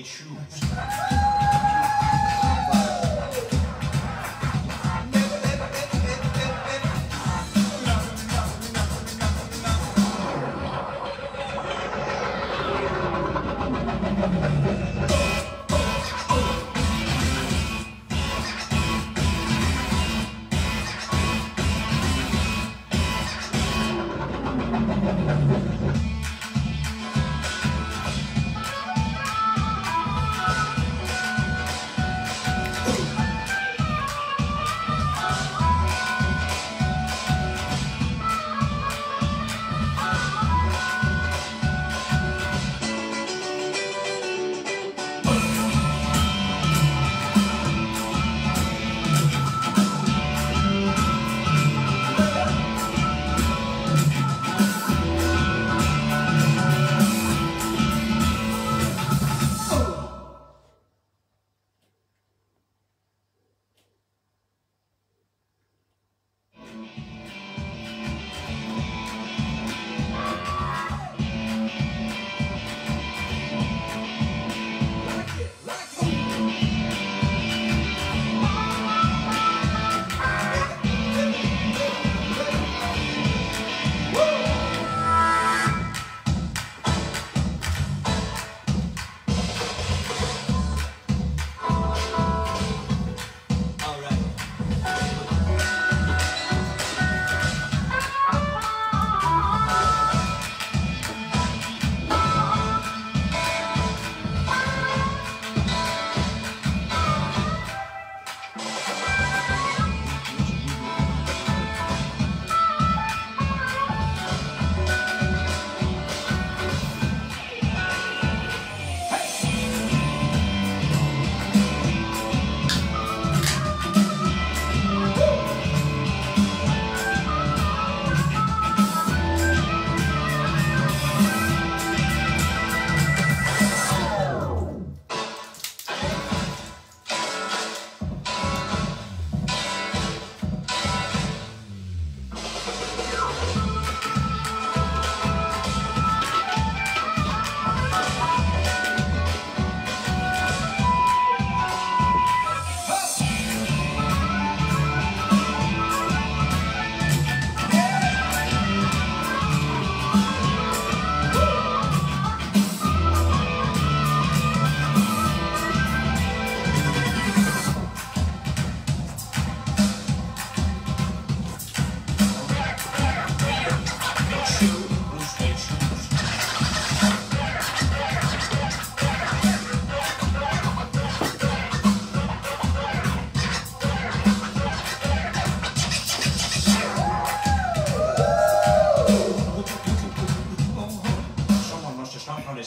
suede shoes.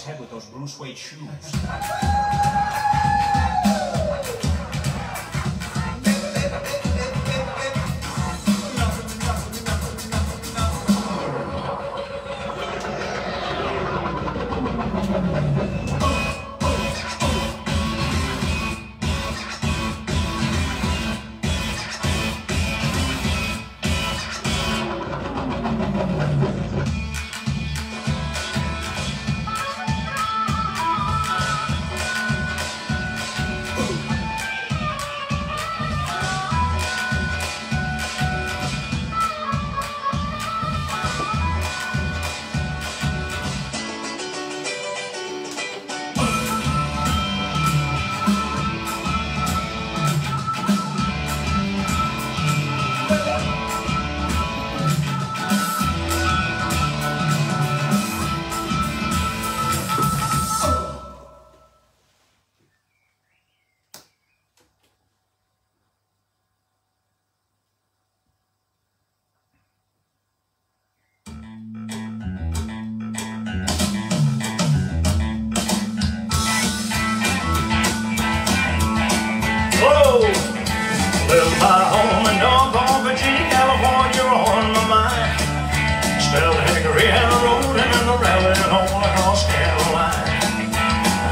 Head with those blue suede shoes.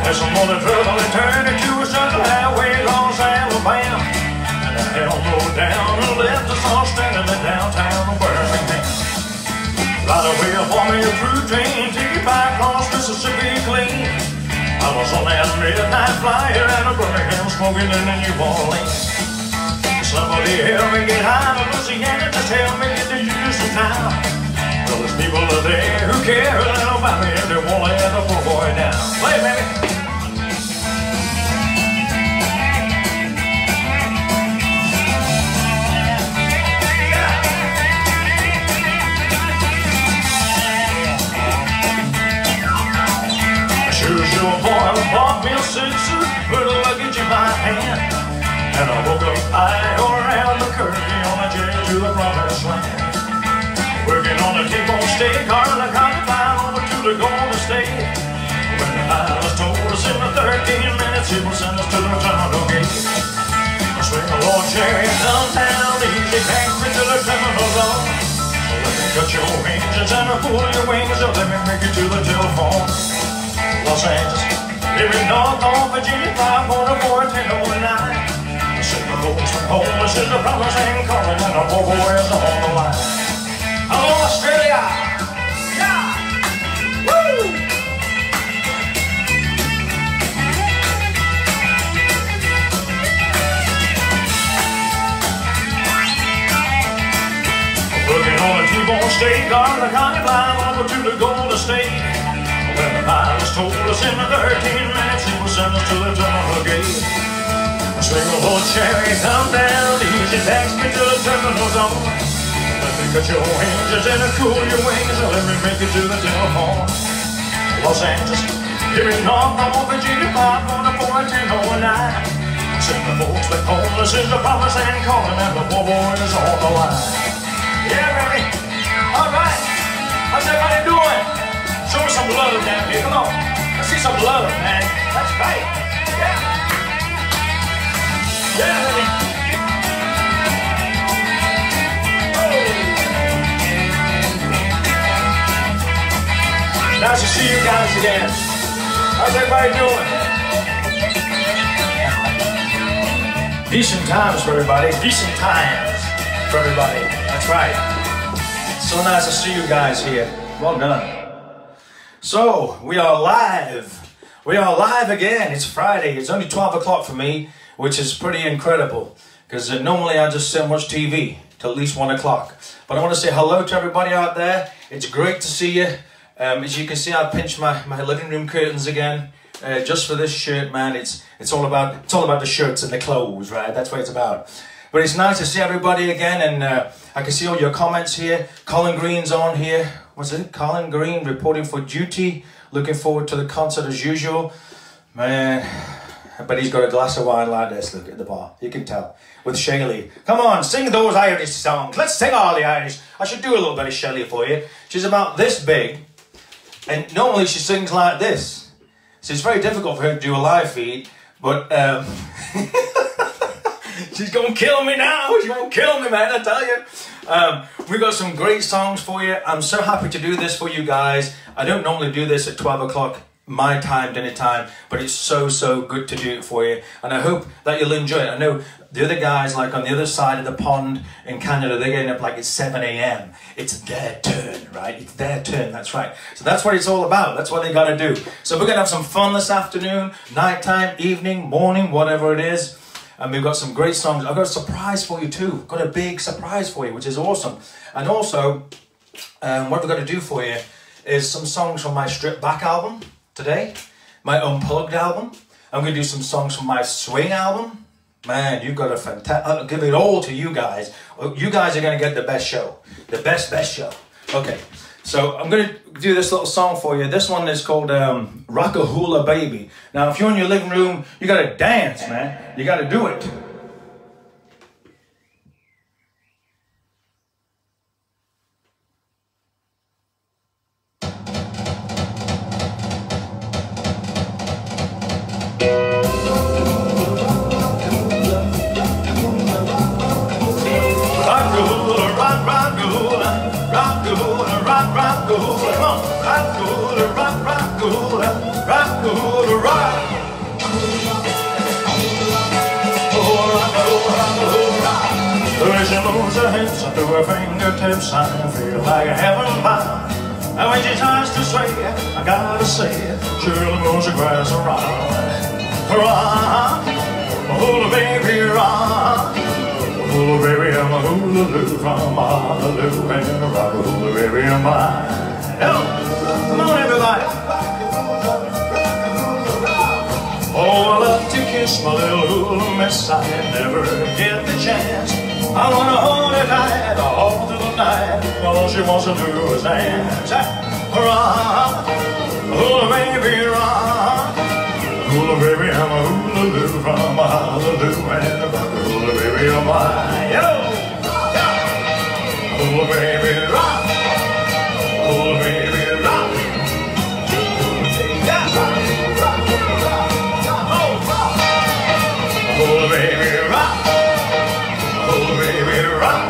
There's some more than trouble and turn it to a central highway across Alabama. And the hell rode down and left us all standing in downtown Birmingham. Right away, I bought me a through train ticket back across Mississippi clean. I was on that midnight flyer out of Birmingham, smoking in the New Orleans. Somebody help me get high to Louisiana, just help me get to Houston town. Well, there's people out there who care a little about me and they won't let the poor boy down. Play it, baby. Sure, boy, bought me a suit, put a luggage in my hand, and I woke up high around the curvy on a jet to the promised land. Working on the T-bone steak, car and I got to fly over to the Golden State. When the pilot told us in the 13 minutes, he will send us to the terminal gate. I swing a Lord Cherry downtown, easy back into the terminal zone. Let me cut your hinges and pull your wings, or let me make it to the telephone. Los Angeles, here in North Virginia, 514-1009. Send the folks from home, this is the promised land calling, and the poor boy is on the line. Hello, Australia! Yeah! Woo! Looking on the T-bone steak, on the county line over to the Golden State. When the pilots told us in the 13 minutes, he will send us to the terminal gate. Swing a Lord Cherry, come down, easy taxi to the terminal zone. Let me cut your hinges and cool your wings, and let me make it to the telephone. Los Angeles, here in North Virginia, 514-1009. Send the folks back home, this is the promised land calling, and the poor boy is on the line. Yeah, baby. All right. How's everybody doing? Show me some love down here. Come on. Let's see some love, man. That's right. Yeah. Yeah, baby. Oh. Nice to see you guys again. How's everybody doing? Decent times for everybody. Decent times for everybody. That's right. So nice to see you guys here. Well done. So, we are live. We are live again. It's Friday. It's only 12 o'clock for me, which is pretty incredible. Because normally I just sit and watch TV till at least 1 o'clock. But I want to say hello to everybody out there. It's great to see you. As you can see, I pinched my living room curtains again. Just for this shirt, man. It's all about the shirts and the clothes, right? That's what it's about. But it's nice to see everybody again, and I can see all your comments here. Colin Green's on here. What's it? Colin Green reporting for duty. Looking forward to the concert as usual. Man, but he's got a glass of wine like this, look at the bar. You can tell. With Shelly. Come on, sing those Irish songs. Let's sing all the Irish. I should do a little bit of Shelly for you. She's about this big, and normally she sings like this. So it's very difficult for her to do a live feed, but she's gonna kill me now. She's gonna kill me, man, I tell you. We've got some great songs for you. I'm so happy to do this for you guys. I don't normally do this at 12 o'clock my time, dinner time, but it's so good to do it for you. And I hope that you'll enjoy it. I know the other guys, like on the other side of the pond in Canada, they're getting up like it's 7 a.m. It's their turn, right? It's their turn, that's right. So that's what it's all about. That's what they gotta do. So we're gonna have some fun this afternoon, nighttime, evening, morning, whatever it is. And we've got some great songs. I've got a surprise for you too. Got a big surprise for you, which is awesome. And also, what we're going to do for you is some songs from my stripped back album today. My unplugged album. I'm going to do some songs from my swing album. Man, you've got a fantastic... I'll give it all to you guys. You guys are going to get the best show. The best show. Okay. So I'm going to do this little song for you. This one is called Rock-a-Hula Baby. Now, if you're in your living room, you got to dance, man. You got to do it. Rock-a-hula, rock-a-hula, rock-a-hula, rock-a-hula, come on. Rock-a-hula, rock-a-hula, rock-a-hula, rock. Oh, rock-a-hula, rock-a-hula, rock. She moves her hips up to her fingertips, I feel like heaven bound. And when she tries to sway, I gotta say, she really moves the grass around. Rock, hula baby, rock. Hula baby, I'm a hula-loo from Honolulu, and a rock hula baby, I'm mine. Yo, come on everybody. Oh, I love to kiss my little hula miss, I never get the chance. I wanna hold her tight all through the night, all she wants to do is dance. Rock, hula baby, rock. Hula baby, I'm a hula-loo from Honolulu, and a rock hula baby, I'm mine. Yo! Hula baby, rock. Hula baby, rock. Yeah! Oh! Hula baby, rock. Hula baby, rock.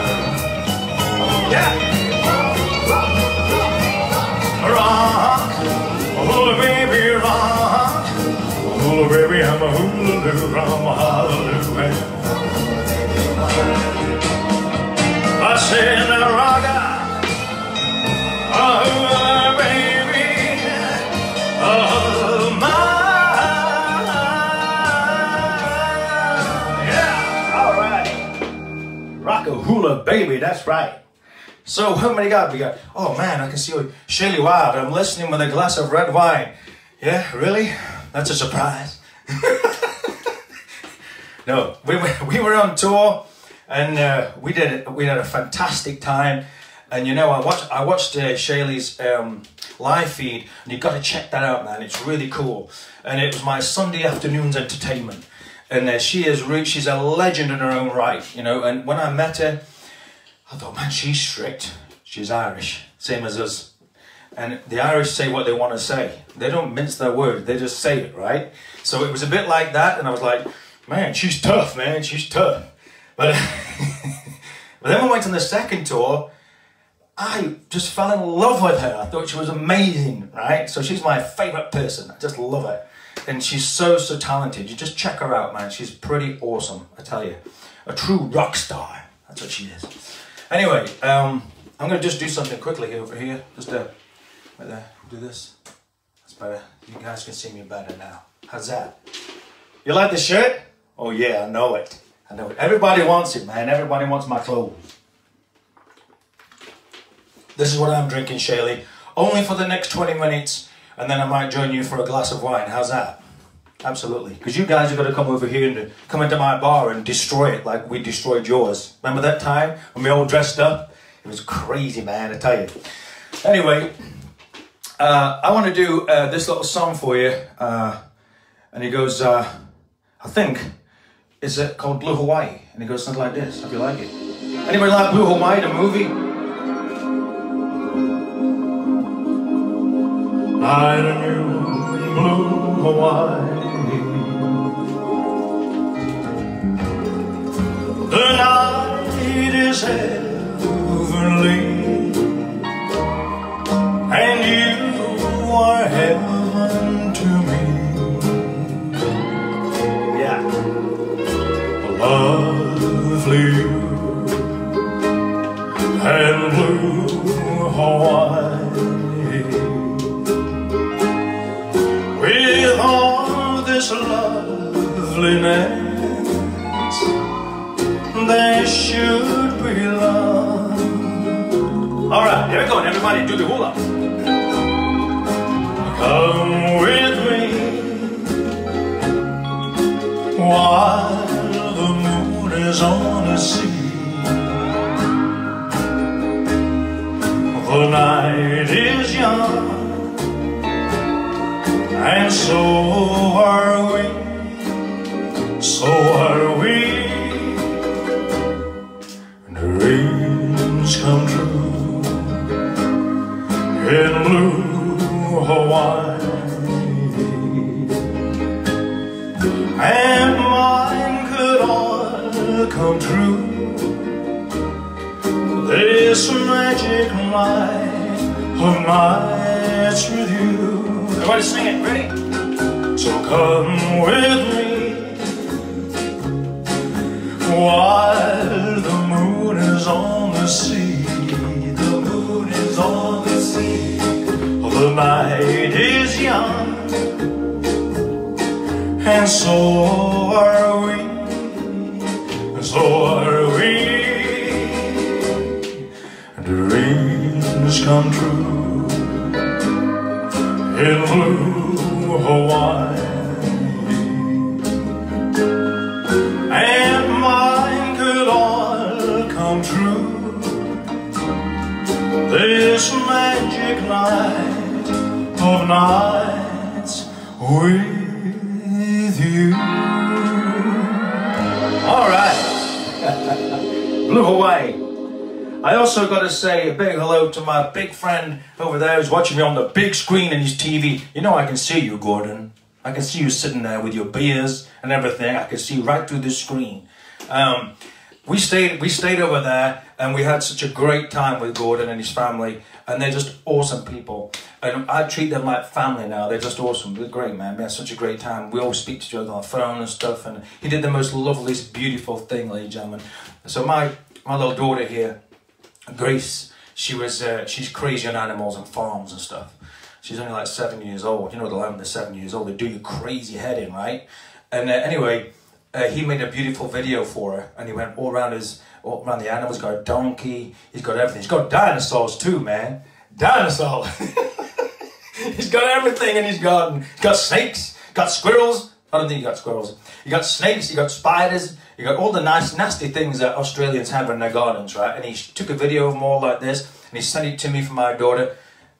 Yeah! Rock. Hula baby, rock. Hula baby, I'm a hula-loo from Honolulu. I said, rocka, a hula baby, oh my. Yeah, all right. Rock a hula baby, that's right. So how many got we got? Oh man, I can see you. Shelly Wilde, I'm listening with a glass of red wine. Yeah, really? That's a surprise. No, we were on tour, and we had a fantastic time. And you know, I watched Shelly's live feed, and you've got to check that out, man. It's really cool. And it was my Sunday afternoon's entertainment. And she's a legend in her own right, you know. And when I met her, I thought, man, she's strict. She's Irish, same as us. And the Irish say what they want to say. They don't mince their words, they just say it, right? So it was a bit like that, and I was like, man, she's tough, man, she's tough. But, but then we went on the second tour, I just fell in love with her. I thought she was amazing, right? So she's my favourite person, I just love her. And she's so talented. You just check her out, man. She's pretty awesome, I tell you. A true rock star, that's what she is. Anyway, I'm going to just do something quickly over here. Just right there, do this. That's better. You guys can see me better now. How's that? You like the shirt? Oh yeah, I know it. I know it. Everybody wants it, man. Everybody wants my clothes. This is what I'm drinking, Shelly. Only for the next 20 minutes, and then I might join you for a glass of wine. How's that? Absolutely. Because you guys are going to come over here and come into my bar and destroy it like we destroyed yours. Remember that time when we all dressed up? It was crazy, man, I tell you. Anyway, I want to do this little song for you. And it goes, I think, it's called Blue Hawaii. And it goes something like this. Hope you like it. Anybody like Blue Hawaii, the movie? Night in blue Hawaii. The night is heavenly, and you are heaven to me. Yeah. Lovely you and blue Hawaii. With all this loveliness, there should be love. All right, here we go. Everybody do the hula. Come with me while the moon is on the sea. The night is young, and so are we, so are we. And the dreams come true in blue Hawaii, and mine could all come true. This magic night of nights with you. Everybody sing it, ready? So come with me while the moon is on the sea. The moon is on the sea. and so are we, so are we. Dreams come true in blue Hawaii, and mine could all come true this magic night of nights with you. All right. Blue Hawaii. I also got to say a big hello to my big friend over there who's watching me on the big screen in his TV. You know I can see you, Gordon. I can see you sitting there with your beers and everything. I can see you right through this screen. We stayed over there and we had such a great time with Gordon and his family, and they're just awesome people. And I treat them like family now. They're just awesome. They're great, man. We had such a great time. We all speak to each other on the phone and stuff, and he did the most loveliest, beautiful thing, ladies and gentlemen. So my little daughter here, Grace, she's crazy on animals and farms and stuff. She's only like 7 years old. You know, when they're 7 years old, they do your crazy head in, right? And anyway, he made a beautiful video for her, and he went all around the animals. He's got a donkey, he's got everything. He's got dinosaurs too, man. Dinosaurs. He's got everything in his garden. He's got snakes, got squirrels. I don't think he got squirrels. You got snakes, you got spiders, you got all the nice, nasty things that Australians have in their gardens, right? And he took a video of them all like this, and he sent it to me from my daughter,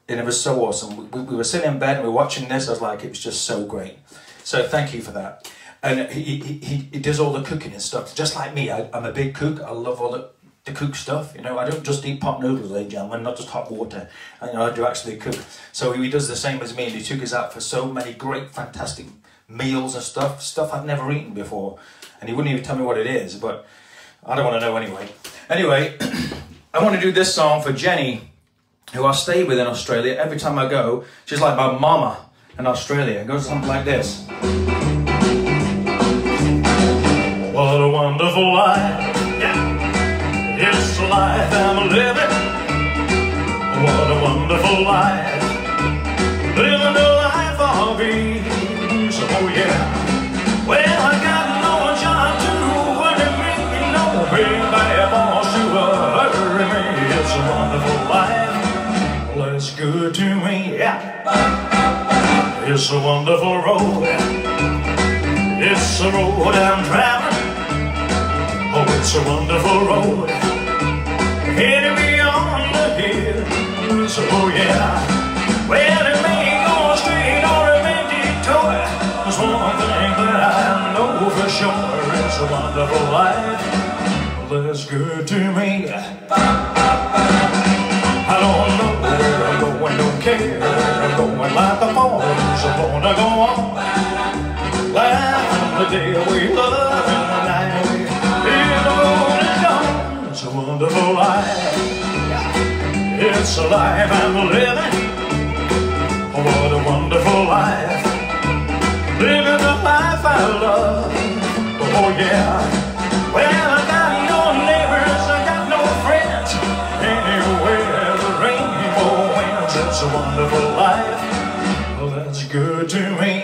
and it was so awesome. We were sitting in bed and we were watching this. I was like, it was just so great. So thank you for that. And he does all the cooking and stuff, just like me. I'm a big cook. I love all the cook stuff. You know, I don't just eat pot noodles, ladies and gentlemen, not just hot water. And, you know, I do actually cook. So he does the same as me, and he took us out for so many great, fantastic meals and stuff I've never eaten before. And he wouldn't even tell me what it is, but I don't want to know anyway. Anyway, I want to do this song for Jenny, who I stay with in Australia. Every time I go, she's like my mama in Australia. It goes something like this. What a wonderful life, yeah. It's the life I'm living. What a wonderful life, living the life of ease. Oh yeah. Well, I got no job to worry me, no big bad boss to hurry me. It's a wonderful life, well, it's good to me, yeah. It's a wonderful road, it's the road I'm traveling. Oh, it's a wonderful road, heading beyond the hills. Oh yeah. Well, it may go straight or it may detour. There's one thing that I know for sure. It's a wonderful life, well, that's good to me. I don't know where I'm going, don't care where I'm going. Like the falls, I'm gonna go on. Laugh the day we love and the night we feel the road is gone. It's a wonderful life, it's a life I'm living. Oh, what a wonderful life, living the life I love. Oh yeah. Well, I got no neighbors, I got no friends. Anywhere the rainbow winds. It's a wonderful life, well, that's good to me.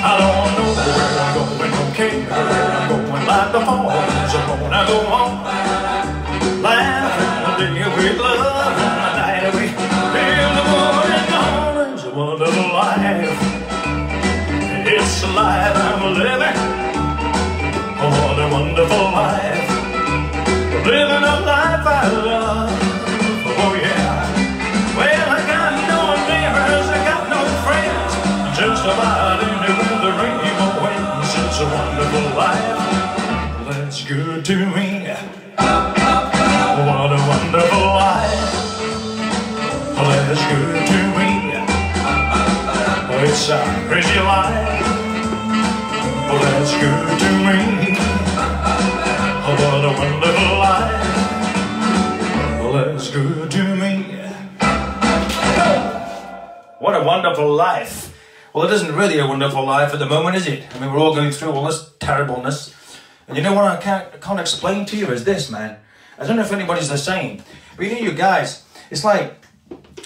I don't know where I'm going, don't care where I'm going. Like the falls, I'm gonna go on. Laughing the day we love and the night we feel the morning dawn. It's a wonderful life, it's the life I'm living. Oh, what a wonderful life, living a life I love. Oh yeah. Well, I got no neighbors, I got no friends. Just about anywhere the rainbow winds. It's a wonderful life, that's good to me. What a wonderful life, that's good to me. It's a crazy life, that's good to me. What a wonderful life, that's good to me. What a wonderful life. Well, it isn't really a wonderful life at the moment, is it? I mean, we're all going through all this terribleness. And you know what I can't explain to you is this, man. I don't know if anybody's the same. But you know, you guys, it's like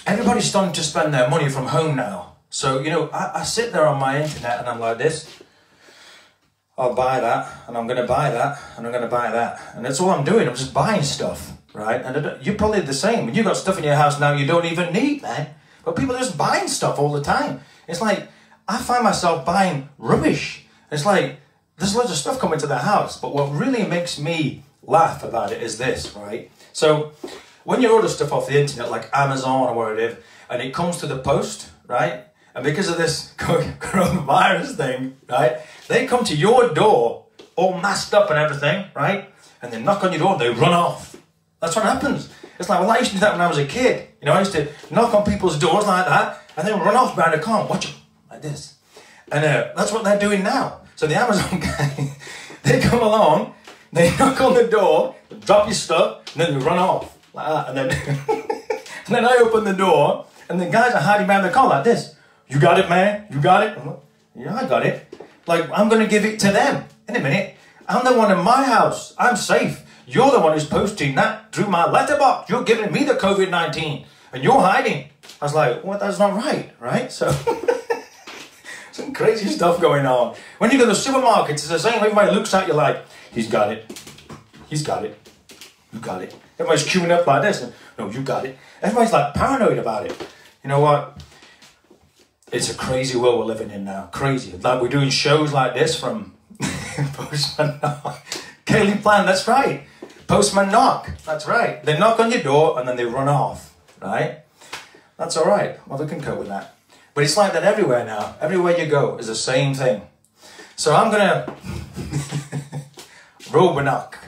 everybody's starting to spend their money from home now. So, you know, I sit there on my internet and I'm like this. I'll buy that, and I'm going to buy that, and I'm going to buy that. And that's all I'm doing. I'm just buying stuff, right? And you're probably the same. You've got stuff in your house now you don't even need, man. But people are just buying stuff all the time. It's like, I find myself buying rubbish. It's like, there's loads of stuff coming to the house. But what really makes me laugh about it is this, right? So, when you order stuff off the internet, like Amazon or whatever, and it comes to the post, right? And because of this coronavirus thing, right? They come to your door all masked up and everything, right? And they knock on your door and they run off. That's what happens. It's like, well, I used to do that when I was a kid. You know, I used to knock on people's doors like that and then run off behind a car and watch them like this. And that's what they're doing now. So the Amazon guy, they come along, they knock on the door, drop your stuff, and then they run off like that. And then, and then I open the door and the guys are hiding behind the car like this. You got it, man? You got it? I'm like, yeah, I got it. Like, I'm going to give it to them in a minute. I'm the one in my house. I'm safe. You're the one who's posting that through my letterbox. You're giving me the COVID-19 and you're hiding. I was like, well, that's not right, right? So, some crazy stuff going on. When you go to the supermarkets, it's the same. Everybody looks at you like, he's got it. He's got it. You got it. Everybody's queuing up like this. And, no, you got it. Everybody's like paranoid about it. You know what? It's a crazy world we're living in now. Crazy. Like we're doing shows like this from Postman Knock. Kaylee Plan, that's right. Postman Knock, that's right. They knock on your door and then they run off, right? That's all right. Well, we can cope with that. But it's like that everywhere now. Everywhere you go is the same thing. So I'm going to... Robo knock.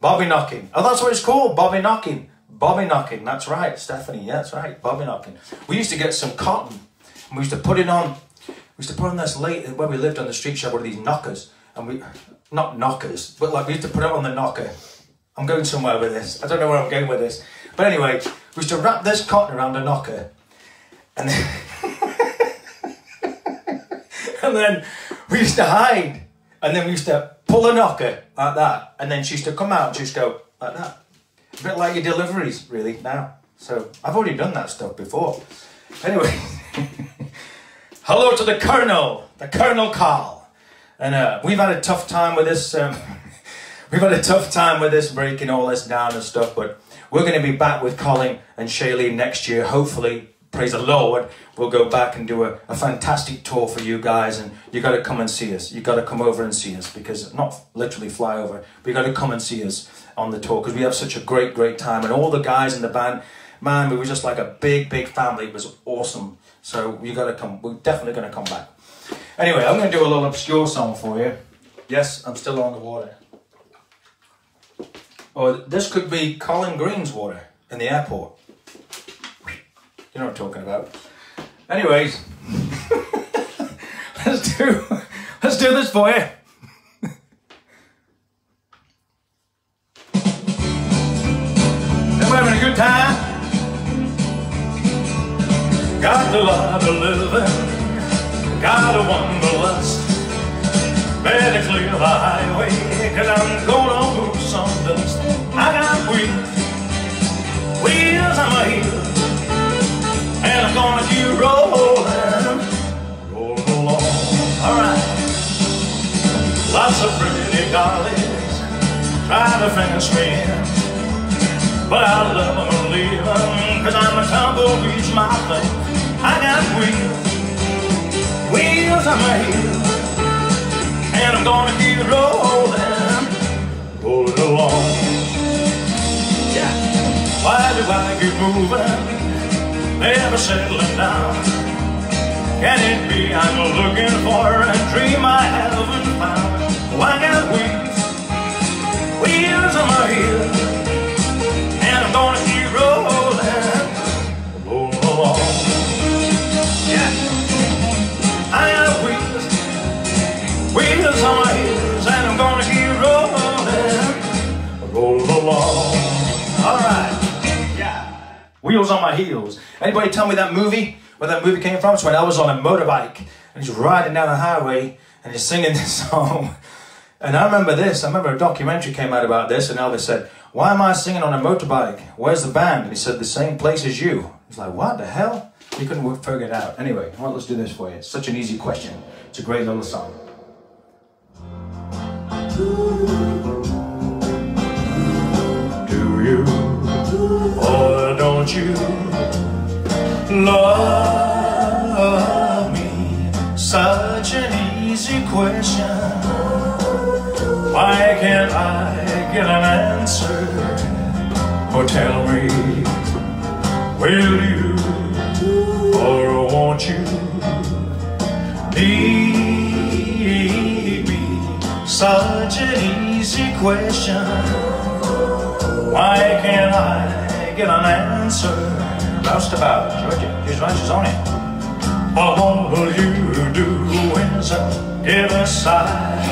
Bobby knocking. Oh, that's what it's called. Bobby knocking. Bobby knocking. That's right, Stephanie. Yeah, that's right. Bobby knocking. We used to get some cotton. We used to put it on, this late, where we lived on the street shop, one of these knockers, and not knockers, but like we used to put it on the knocker. I'm going somewhere with this. I don't know where I'm going with this. But anyway, we used to wrap this cotton around the knocker, and then, and then we used to hide, and then we used to pull the knocker like that, and then she used to come out and just go like that. A bit like your deliveries, really, now. So I've already done that stuff before. Anyway. Hello to the Colonel Carl. And we've had a tough time with this, breaking all this down and stuff, but we're going to be back with Colin and Shelly next year, hopefully, praise the Lord. We'll go back and do a fantastic tour for you guys, and you got to come and see us. You got to come over and see us, because, not literally fly over, but you got to come and see us on the tour, because we have such a great time, and all the guys in the band, man, we were just like a big family. It was awesome. So you got to come. We're definitely going to come back. Anyway, I'm going to do a little obscure song for you. Yes, I'm still on the water. Or this could be Colin Green's water in the airport. You know what I'm talking about. Anyways, let's do this for you. Everybody having a good time? Got a lot of living, got a wanderlust. Better clear the highway, cause I'm gonna move some dust. I got wheels on my heels, and I'm gonna keep rolling along. Alright. Lots of pretty dollies try to finish me in, but I love them and leave them, cause I'm a tumbleweed's my thing. I got wheels on my heels, and I'm gonna keep rolling along. Yeah. Why do I keep moving, never settling down? Can it be I'm looking for a dream I haven't found? Oh, I got wheels on my heels, and I'm gonna keep rolling along. I got wheels on my heels, and I'm gonna keep rolling along. Alright, yeah. Wheels on my heels. Anybody tell me that movie? Where that movie came from? It's when Elvis on a motorbike, and he's riding down the highway, and he's singing this song. And I remember this. I remember a documentary came out about this, and Elvis said, "Why am I singing on a motorbike? Where's the band?" And he said, "The same place as you." He's like, "What the hell?" You couldn't figure it out. Anyway, well, let's do this for you. It's such an easy question. It's a great little song. Do you or don't you love me? Such an easy question. Why can't I get an answer? Or tell me, will you or won't you need me? Such an easy question. Why can't I get an answer? Roustabout, Georgia, here's right, she's on it. All you do is give a sigh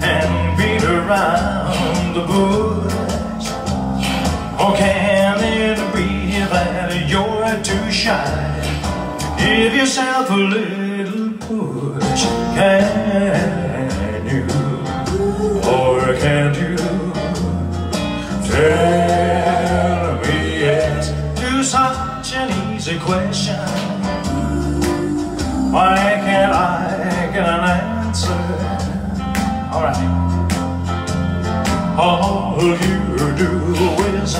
and beat around the bush. Or can it be that you're too shy? Give yourself a little push. Can you or can't you tell me yes to such an easy question? Why can't I get an answer? Alright. All you do is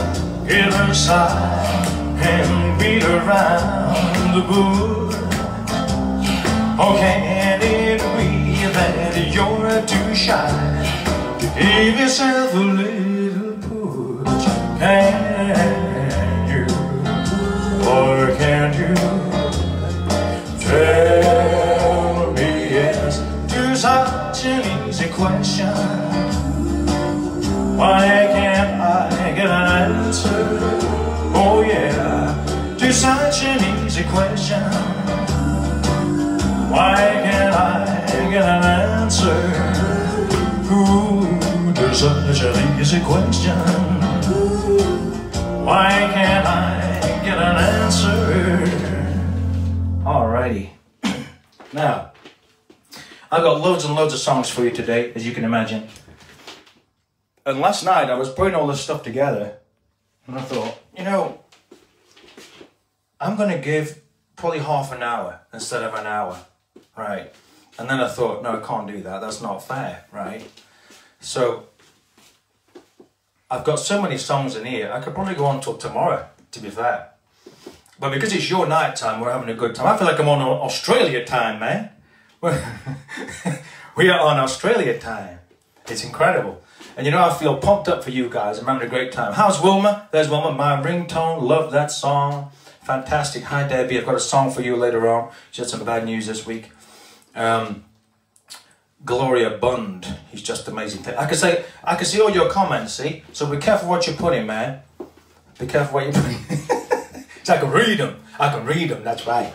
give a sigh and beat around the bush. Or can it be that you're too shy? Give yourself a little push. Can you or can't you tell me yes to such an easy question? Why can't I get an answer? Oh yeah, to such an easy question. Why can't I get an answer? Ooh, to such an easy question. Why can't I get an answer? Alrighty. Now, I've got loads and loads of songs for you today, as you can imagine. And last night I was putting all this stuff together and I thought, you know, I'm going to give probably half an hour instead of an hour, right? And then I thought, no, I can't do that. That's not fair, right? So I've got so many songs in here, I could probably go on till tomorrow, to be fair. But because it's your night time, we're having a good time. I feel like I'm on Australia time, man. We are on Australia time. It's incredible. And you know, I feel pumped up for you guys. I'm having a great time. How's Wilma? There's Wilma, my ringtone. Love that song. Fantastic. Hi, Debbie. I've got a song for you later on. She had some bad news this week. Gloria Bund. He's just amazing. I can see all your comments, see? So be careful what you put in, man. Be careful what you put in. So I can read them. I can read them. That's right.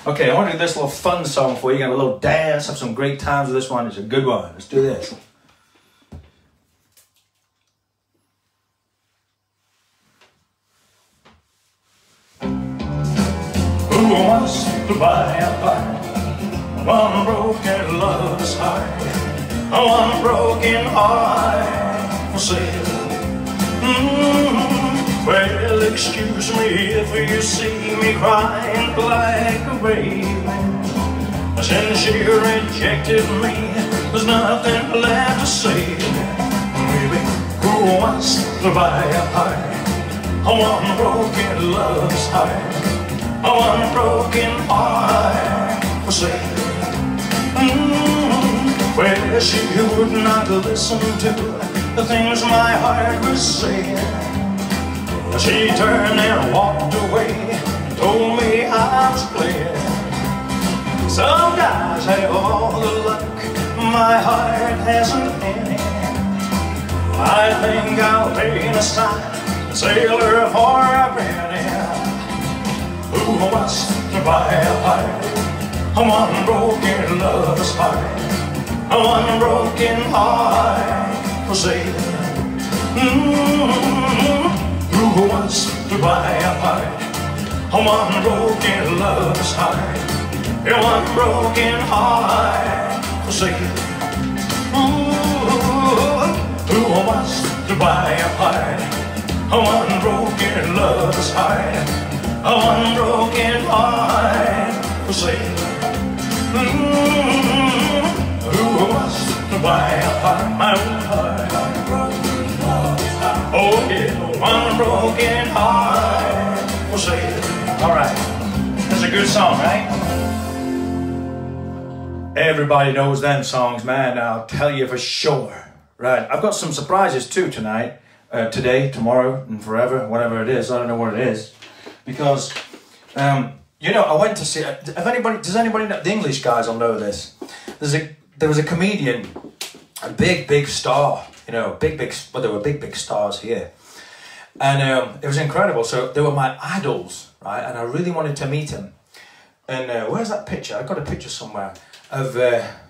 Okay, I want to do this little fun song for you. Have a little dance. Have some great times with this one. It's a good one. Let's do this. Who wants to buy a pie? One broken love's heart, one broken heart for sale. Well, excuse me if you see me crying like a baby. Since she rejected me, there's nothing left to say. Baby, who wants to buy a heart? One broken love's heart, one broken heart for sale. Well, she would not listen to the things my heart was saying. She turned and walked away, told me I was playing. Some guys have all the luck, my heart hasn't any. I think I'll pay a sign, sail her for a penny. Who wants to buy a heart? One broken love's heart, one broken heart for sale. Who wants to buy a heart? One broken love's heart, one broken heart for sale. Who wants to buy a heart? One broken love's heart, one broken heart was saved. Who was the wild heart, my own heart? Oh yeah, one broken heart was saved. All right, that's a good song, right? Everybody knows them songs, man. I'll tell you for sure. Right, I've got some surprises too tonight, today, tomorrow, and forever, whatever it is. I don't know what it is, because you know, I went to see. Does anybody know? The English guys will know this. There was a comedian, a big star. You know, well, there were big stars here, and it was incredible. So they were my idols, right? And I really wanted to meet him. And where's that picture? I got a picture somewhere of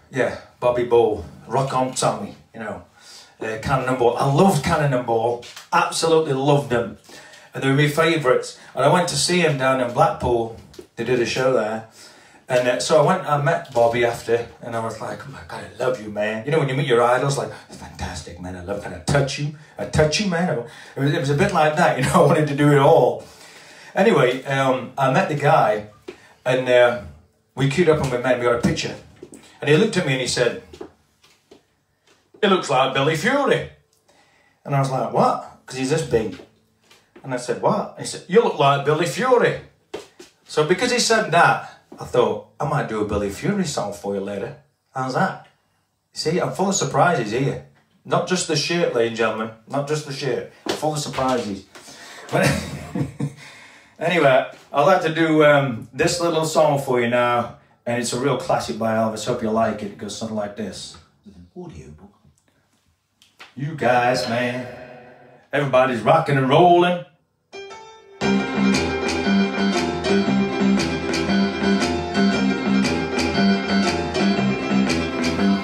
yeah, Bobby Ball, Rock On Tommy. You know. Cannonball. I loved Cannonball, absolutely loved them, and they were my favourites. And I went to see him down in Blackpool. They did a show there, and so I met Bobby after, and I was like, oh my God, I love you, man. You know when you meet your idols, like, fantastic, man, I love, can I touch you, man. It was a bit like that, you know. I wanted to do it all. Anyway, I met the guy, and we queued up and we got a picture, and he looked at me and he said, "It looks like Billy Fury." And I was like, what? Because he's this big. And I said, what? And he said, "You look like Billy Fury." So because he said that, I thought, I might do a Billy Fury song for you later. How's that? See, I'm full of surprises here. Not just the shirt, ladies and gentlemen. Not just the shirt. I'm full of surprises. But anyway, I'd like to do this little song for you now. And it's a real classic by Elvis. Hope you like it. It goes something like this. Audiobook. You guys, man, everybody's rocking and rolling.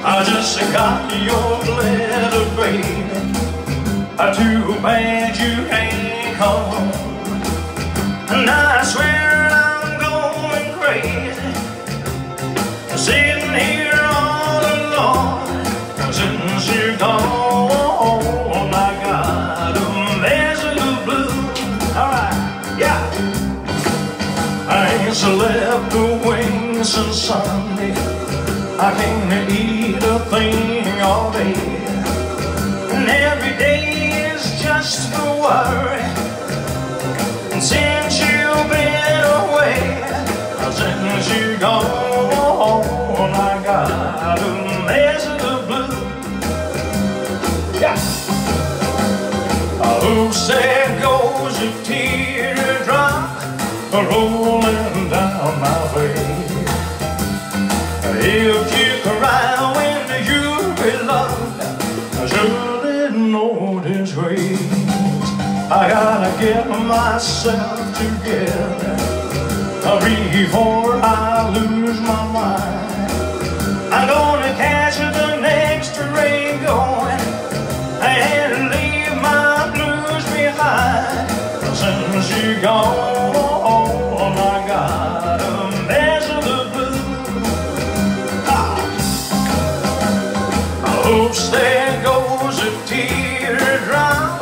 I just got your letter, baby. Too bad you ain't home. And I swear I'm going crazy, sitting here all alone since you're gone. Slept away since Sunday. I can't eat a thing all day, and every day is just a worry. And since you've been away, since you're gone, I got a mess of the blues. Yeah. Who said goes a teardrop rolling down my face? If you cry when you belong, surely no disgrace. I gotta get myself together before I lose my mind. I'm gonna catch the next train going and leave my blues behind. Since you're gone, there goes a teardrop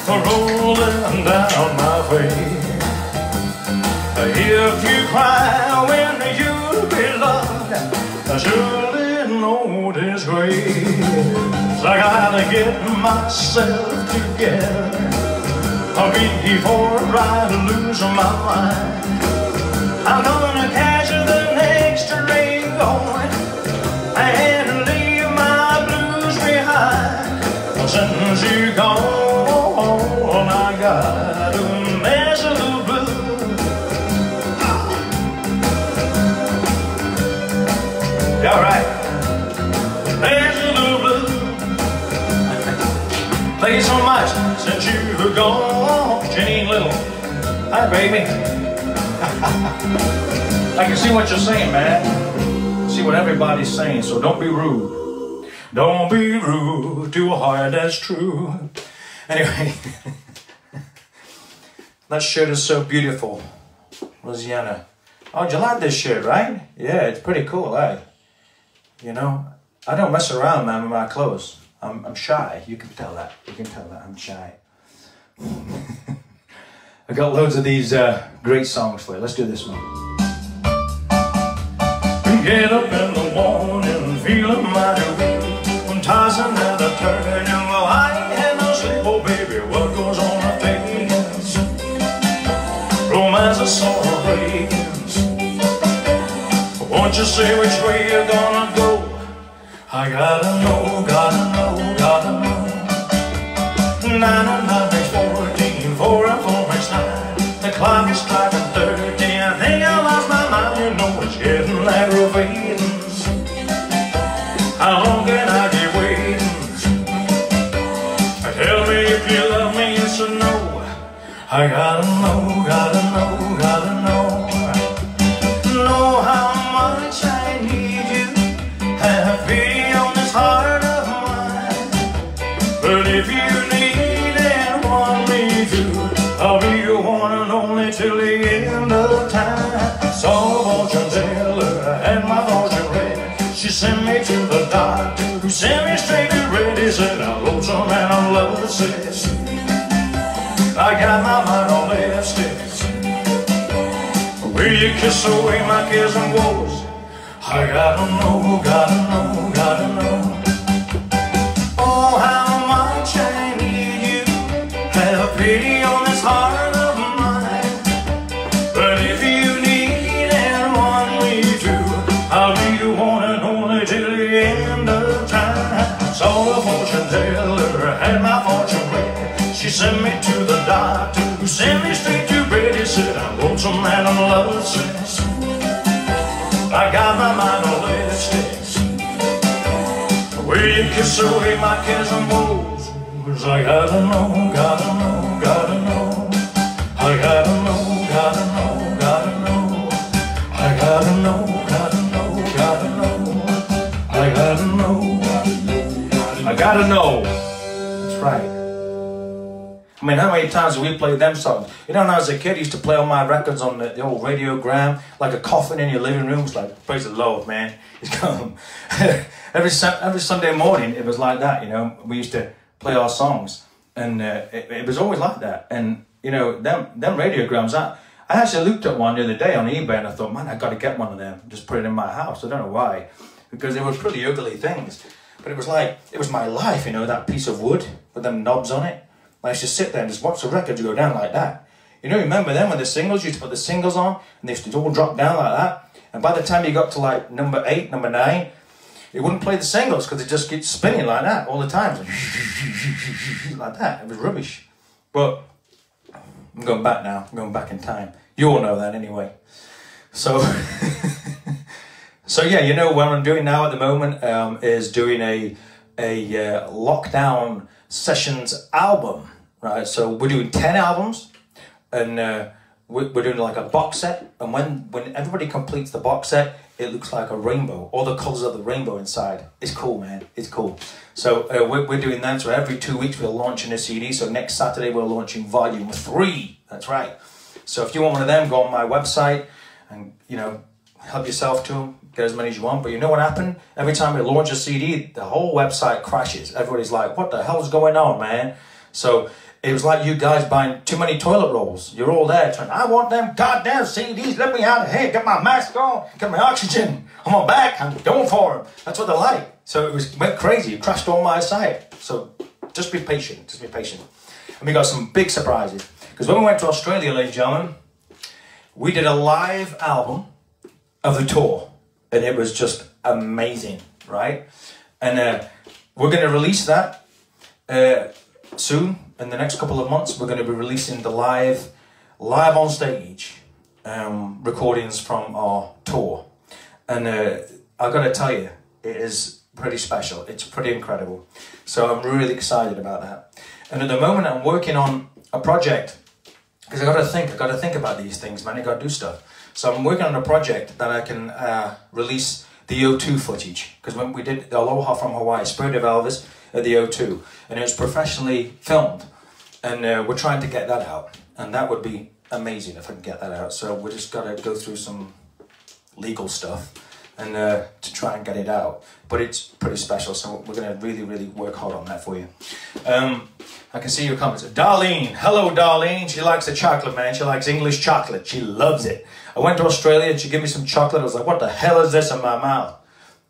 rolling down my face. If you cry when you belong, surely no disgrace. I gotta get myself together before I lose my mind. I'm gonna catch the next train going and since you're gone, I got a mess of the blues. Yeah, all right. Mess of the blues. Thank you so much since you've gone, Janine Little. Hi, baby. I can see what you're saying, man. See what everybody's saying, so don't be rude. Don't be rude to a heart that's true. Anyway, that shirt is so beautiful, Rosianna. Oh, you like this shirt, right? Yeah, it's pretty cool, eh? You know, I don't mess around, man, with my clothes. I'm shy. You can tell that. You can tell that I'm shy. I got loads of these great songs for you. Let's do this one. Get up in the morning, feeling mighty weak, when tossing and a turning, well I ain't had no sleep, oh baby, what goes on a fading, romance is sort of breaking, won't you say which way you're gonna go? I gotta know, gotta know, gotta know. 9 and 9 makes 14, 4 and 4 makes 9. The clock is striking 30. I think I lost my mind. You know it's getting aggravating. How long can I keep waiting? Tell me if you love me, yes or no. I gotta know, gotta know, gotta know. Know how much I need you. Have pity on this heart of mine. But if you need and want me to, I'll be your one and only till the end of time. Saw a fortune teller, had my fortune read. She sent me to the doctor, who sent me straight to red. He said I'm lonesome and I'm lovesick. I got my mind on lipstick. Will you kiss away my cares and woes? I gotta know, gotta know, gotta know. Oh, how much I need you. Have pity on this heart of mine. But if you need and want me to, I'll be the one and only till the end of time. Saw a fortune teller, had my fortune read. She sent me to the doctor, who sent me straight to bed. He said I'm lonesome and I'm lovesick. I got my mind on lipsticks. Will you kiss away my cares and woes? 'Cause I gotta know, gotta know, gotta know. I gotta know, gotta know, gotta know. I gotta know, gotta know, gotta know. I gotta know, I gotta know. That's right. I mean, how many times have we played them songs? You know, when I was a kid, I used to play all my records on the old radiogram, like a coffin in your living room. It's like, praise the Lord, man. He's come. every Sunday morning, it was like that, you know. We used to play our songs, and it was always like that. And, you know, them radiograms, I actually looked at one the other day on eBay, and I thought, man, I got to get one of them. Just put it in my house. I don't know why, because they were pretty ugly things. But it was like, it was my life, you know, that piece of wood with them knobs on it. I used to sit there and just watch the records go down like that. You know, remember then when the singles, you used to put the singles on, and they used to all drop down like that. And by the time you got to like number 8, number 9, it wouldn't play the singles because it just gets spinning like that all the time. Like that. It was rubbish. But I'm going back now. I'm going back in time. You all know that anyway. So, so yeah, you know what I'm doing now at the moment is doing a lockdown sessions album, right? So we're doing 10 albums, and we're doing like a box set, and when everybody completes the box set, it looks like a rainbow, all the colors of the rainbow inside. It's cool, man, it's cool. So we're doing that, so every 2 weeks we're launching a CD. So next Saturday we're launching volume 3, that's right. So if you want one of them, go on my website and, you know, help yourself to them. Get as many as you want, but you know what happened? Every time we launch a CD, the whole website crashes. Everybody's like, what the hell's going on, man? So it was like you guys buying too many toilet rolls. You're all there trying, I want them goddamn CDs, let me out of here, get my mask on, get my oxygen, I'm on back, I'm going for them. That's what they're like. So it went crazy, it crashed on my site. So just be patient, just be patient. And we got some big surprises. Because when we went to Australia, ladies and gentlemen, we did a live album of the tour. And it was just amazing, right? And we're going to release that soon. In the next couple of months, we're going to be releasing the live on stage recordings from our tour. And I've got to tell you, it is pretty special. It's pretty incredible. So I'm really excited about that. And at the moment, I'm working on a project because I got to think about these things, man. I got to do stuff. So I'm working on a project that I can release the O2 footage, because when we did the Aloha from Hawaii, Spirit of Elvis at the O2, and it was professionally filmed, and we're trying to get that out, and that would be amazing if I can get that out. So we just got to go through some legal stuff, and to try and get it out. But it's pretty special, so we're going to really, really work hard on that for you. I can see your comments. Darlene, hello Darlene. She likes the chocolate, man. She likes English chocolate. She loves it. I went to Australia and she gave me some chocolate. I was like, what the hell is this in my mouth?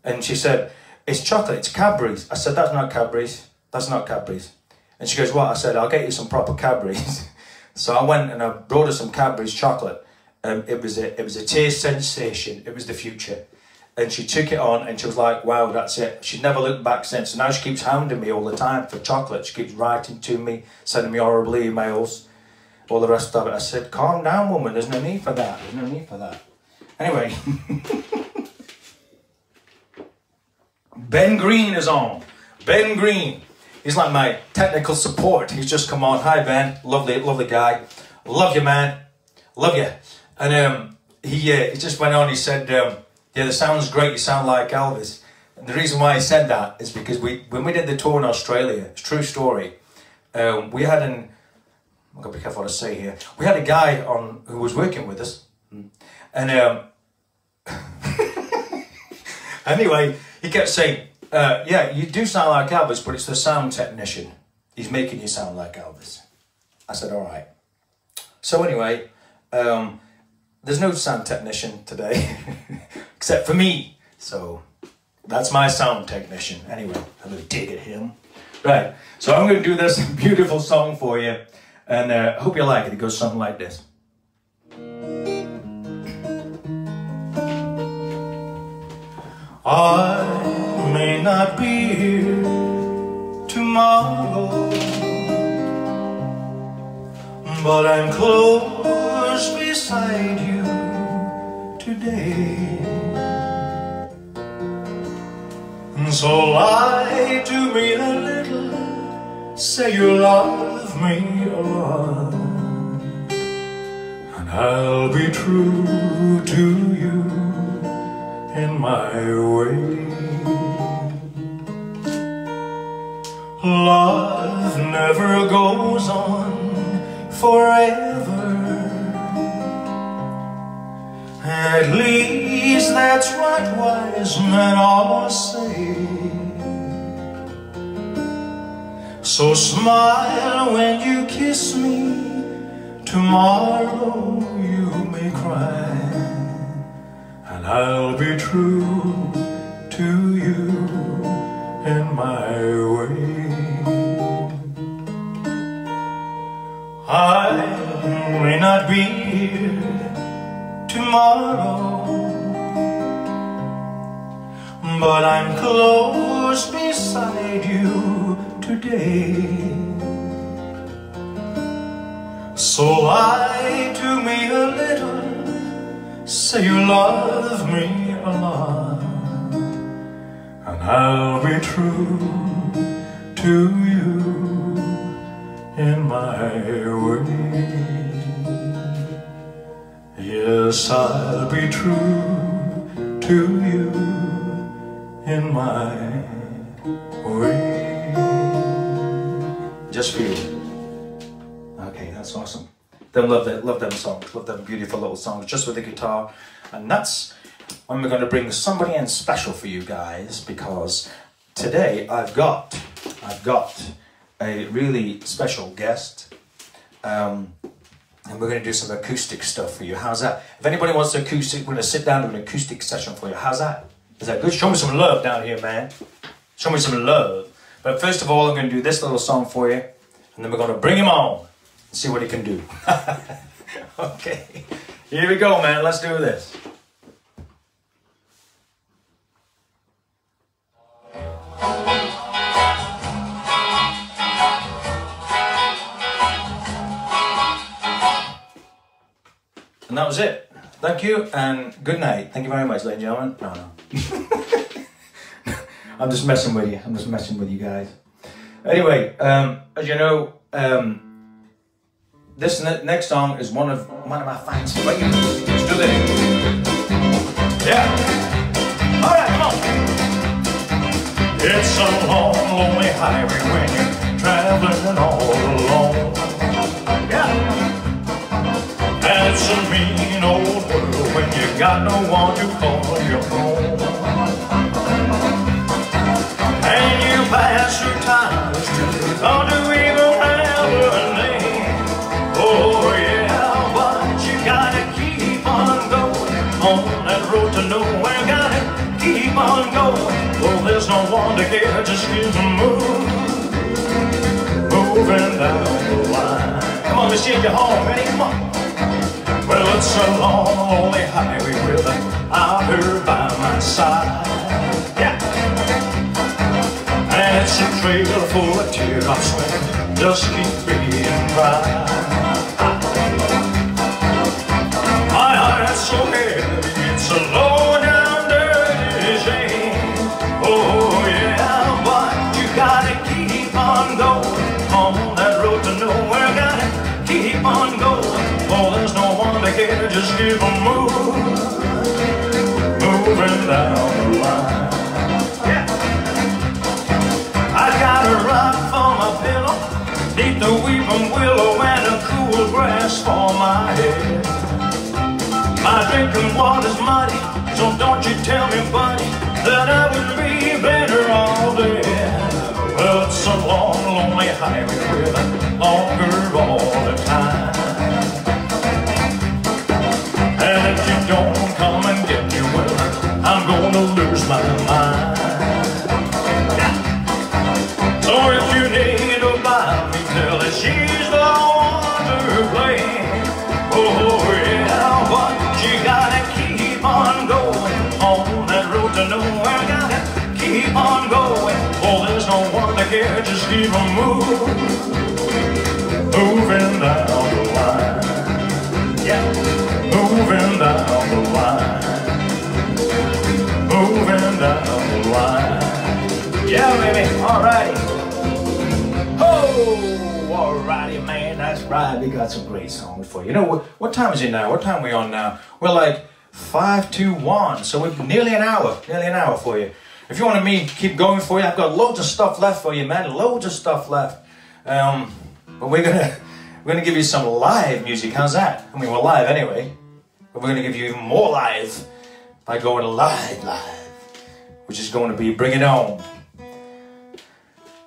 And she said, it's chocolate, it's Cadbury's. I said, that's not Cadbury's. That's not Cadbury's. And she goes, what? I said, I'll get you some proper Cadbury's. So I went and I brought her some Cadbury's chocolate. It was a taste sensation. It was the future. And she took it on and she was like, wow, that's it. She's never looked back since. And now she keeps hounding me all the time for chocolate. She keeps writing to me, sending me horrible emails, all the rest of it. I said, calm down, woman. There's no need for that. There's no need for that. Anyway. Ben Green is on. Ben Green. He's like my technical support. He's just come on. Hi, Ben. Lovely, lovely guy. Love you, man. Love you. And he just went on. He said, yeah, the sound's great. You sound like Elvis. And the reason why he said that is because when we did the tour in Australia, it's a true story. We had I've got to be careful what I say here. We had a guy on who was working with us. And anyway, he kept saying, yeah, you do sound like Elvis, but it's the sound technician. He's making you sound like Elvis. I said, all right. So anyway, there's no sound technician today, except for me. So that's my sound technician. Anyway, I'm going to dig at him. Right, so I'm going to do this beautiful song for you, and I hope you like it. It goes something like this. I may not be here tomorrow, but I'm close beside you today. So lie to me a little, say you love me a lot, and I'll be true to you in my way. Love never goes on forever. At least that's what wise men all say. So smile when you kiss me. Tomorrow you may cry, and I'll be true to you in my way. I may not be here tomorrow, but I'm close beside you today. So lie to me a little, say you love me a lot, and I'll be true to you in my way. Yes, I'll be true to you in my way. Just for you. Okay, that's awesome. Them love them songs, love them beautiful little songs just with the guitar. And that's when we're going to bring somebody in special for you guys, because today I've got a really special guest, and we're going to do some acoustic stuff for you. How's that? If anybody wants acoustic, we're going to sit down and do an acoustic session for you. How's that? Is that good? Show me some love down here, man. Show me some love. But first of all, I'm going to do this little song for you, and then we're going to bring him on and see what he can do. Okay, here we go, man. Let's do this. And that was it. Thank you and good night. Thank you very much, ladies and gentlemen. No. I'm just messing with you. I'm just messing with you guys. Anyway, as you know, this next song is one of my fans. Let's do this. Yeah. All right, come on. It's a long, lonely highway when you're traveling all alone. Yeah. It's a mean old world when you got no one to call your own. no one to care, just keep moving down the line. Come on, let's take you home, ready? Come on. Well, it's a long, lonely highway with an outer by my side. Yeah. And it's a trail full of teardrops when just keep being dry. My heart's so heavy, it's a low down dirty shame. Oh yeah, but you gotta keep on going on that road to nowhere. Gotta keep on going. Oh, there's no one to care, just keep on moving down the line. Yeah. I got a rock for my pillow, neath the weeping willow, and a cool grass for my head. My drinking water's muddy, so don't you tell me, buddy, that I would be better all day. Well, it's a long, lonely highway with a longer all the time. And if you don't come and get me, well, I'm gonna lose my mind. So if you need to buy me, tell her she's the one to blame. Oh yeah, but you gotta keep on going on that road to nowhere. Gotta keep on going. Oh, there's no one to care, just keep on moving down the line. Yeah. Moving down the line, moving down the line. Yeah, baby, alrighty. Oh, alrighty, man, that's right. We got some great songs for you. You know, what time is it now? What time are we on now? We're like 5 to 1, so we're nearly an hour for you. If you want me to keep going for you, I've got loads of stuff left for you, man, loads of stuff left. But we're gonna give you some live music. How's that? I mean, we're live anyway. But we're going to give you even more live by going live, which is going to be Bring It On.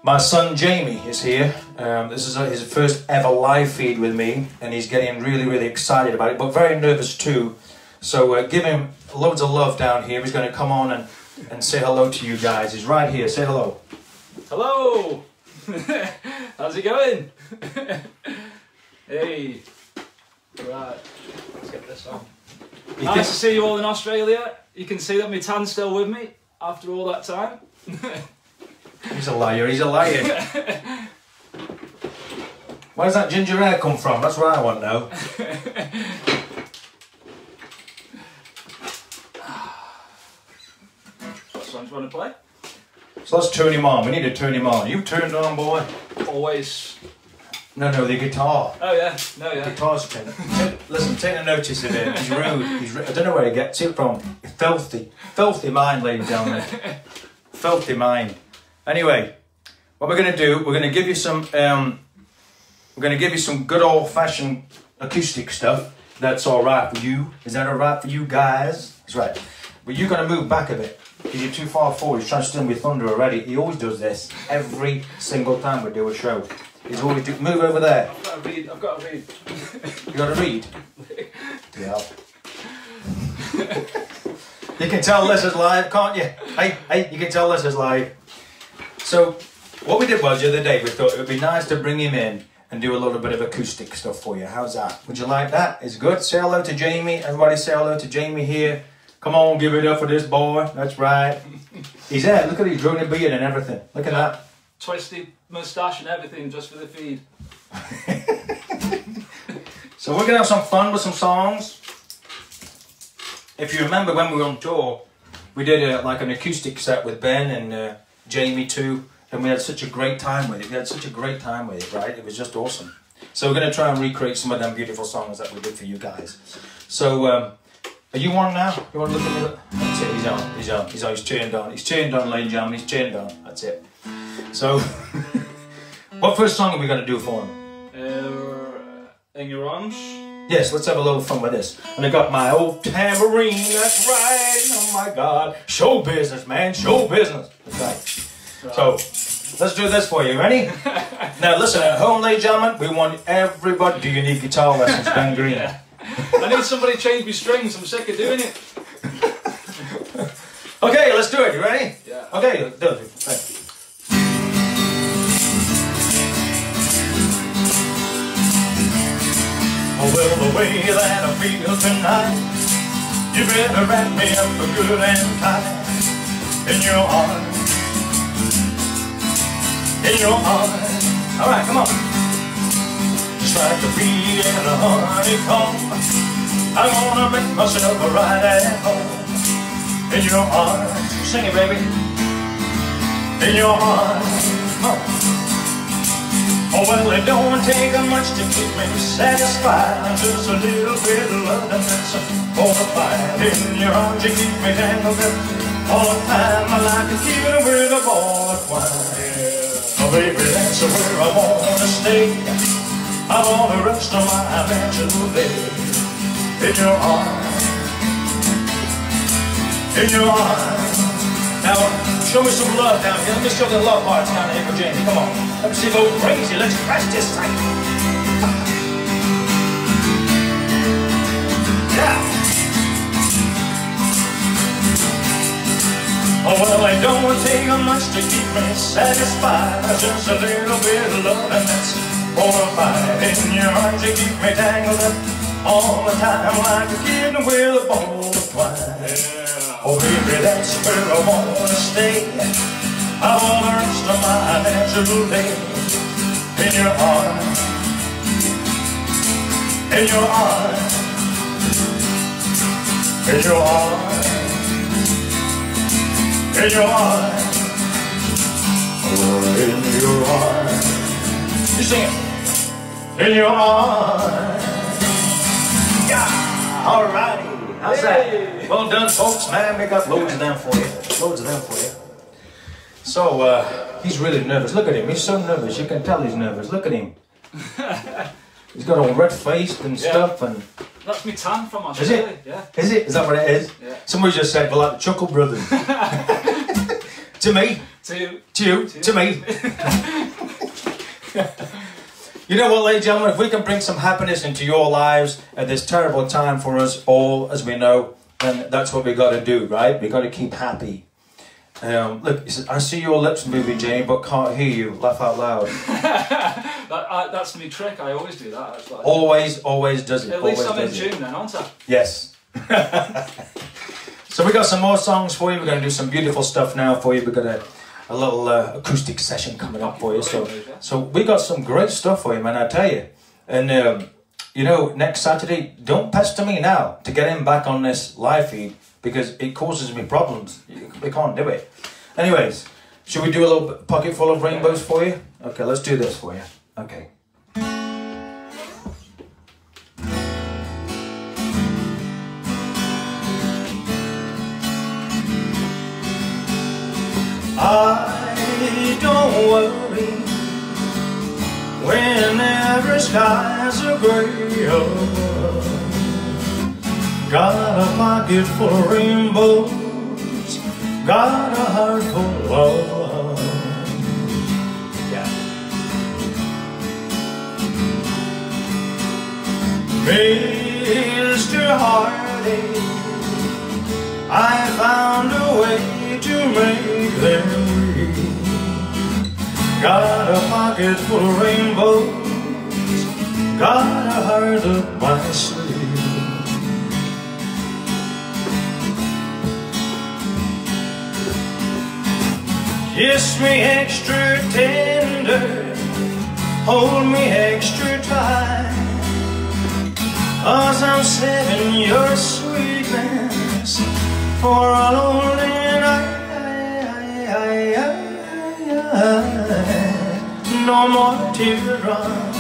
My son Jamie is here. This is his first ever live feed with me, and he's getting really, really excited about it, but very nervous too. So give him loads of love down here. He's going to come on and say hello to you guys. He's right here. Say hello. Hello. How's it going? Hey. Right. Let's get this on. Nice to see you all in Australia. You can see that my tan's still with me after all that time. He's a liar, he's a liar. Where does that ginger hair come from? That's what I want to know. What songs you want to play? So let's turn him on. We need to turn him on. You turned on, boy. Always. No, the guitar. Oh yeah, no, yeah. The guitar's thing. Listen, take a notice of him. He's rude. I don't know where he gets it from. Filthy mind, ladies and gentlemen. Filthy mind. Anyway, what we're gonna do? We're gonna give you some. We're gonna give you some good old-fashioned acoustic stuff. That's all right for you. Is that all right for you guys? That's right. But you're gonna move back a bit because you're too far forward. He's trying to steal me thunder already. He always does this every single time we do a show. He's always move over there. I've got to read. You got to read? Yeah. You can tell this is live, can't you? Hey, you can tell this is live. So, what we did was the other day, we thought it would be nice to bring him in and do a little bit of acoustic stuff for you. How's that? Would you like that? It's good. Say hello to Jamie. Everybody say hello to Jamie here. Come on, give it up for this boy. That's right. He's there. Look at his growing beard and everything. Look at that. Twisty moustache and everything just for the feed. So we're going to have some fun with some songs. If you remember when we were on tour, we did like an acoustic set with Ben and Jamie too, and we had such a great time with it. We had such a great time with it, right? It was just awesome. So we're going to try and recreate some of them beautiful songs that we did for you guys. So are you on now? You want to look at me? That's it, he's turned on. He's turned on, ladies and gentlemen, he's turned on. That's it. So, what first song are we going to do for him? In Your Arms? Yes, let's have a little fun with this. And I got my old tambourine, that's right, oh my God. Show business, man, show business. That's right. So, let's do this for you, ready? Now listen, at home, ladies and gentlemen, we want everybody, do you need guitar lessons, Ben Green? Yeah. I need somebody to change my strings, I'm sick of doing it. Okay, let's do it. You ready? Yeah. Okay, let's do it. Thank you. Oh, well, the way that I feel tonight, you better wrap me up good and tight in your arms, in your arms. All right, come on. Just like a bee in a honeycomb, I'm gonna make myself right at home in your arms. Sing it, baby. In your arms. Come on. Oh, well, it don't take much to keep me satisfied. Just a little bit of love and that's all the fight. In your arms you keep me tangled up all the time. I like to keep it with a ball of twine. Oh, baby, that's where I wanna stay. I wanna rest on my natural day. In your arms, in your arms. Now, show me some love down here. Let me show the love hearts down here for Jamie. Come on. Let me see go crazy. Let's crash this thing. Yeah. Oh, well, it don't take much to keep me satisfied. Just a little bit of love and that's all I find. In your arms you keep me tangled up all the time like a kid with a ball of twine. Oh, baby, that's where I wanna stay. I wanna rest on my natural day. In your arms, in your arms, in your arms, in your arms, oh, in your arms. You sing it. In your arms. Yeah, all righty. How's that? Well done, folks, man. We got loads of them for you. Loads of them for you. So, he's really nervous. Look at him. He's so nervous. You can tell he's nervous. Look at him. He's got all red-faced and stuff. And that's me tan from Australia. Is it? Yeah. Is it? Is that what it is? Yeah. Somebody just said, we're like the Chuckle Brothers. To me. To you. To me. You know what, ladies and gentlemen, if we can bring some happiness into your lives at this terrible time for us all, as we know, then that's what we got to do, right? We got to keep happy. Look, I see your lips moving, Jamie, but can't hear you. Laugh out loud. That's my trick. I always do that. That's what always does it. At least I'm in tune then, aren't I? Yes. So we got some more songs for you. We're going to do some beautiful stuff now for you. We've got a little acoustic session coming up for you. So we got some great stuff for you, man, I tell you. And you know, next Saturday, don't pester me now to get him back on this live feed because it causes me problems. We can't do it. Anyways, should we do a little pocket full of rainbows for you? Okay, let's do this for you. Okay. I don't worry whenever skies are gray. Got a pocket full of rainbows, got a heart full of love. Yeah. Mr. Heartache, I found a way to make them real. Got a pocket full of rainbows, got a heart up my sleeve. Kiss me extra tender, hold me extra tight, 'cause I'm saving your sweetness for a lonely night. No more teardrops,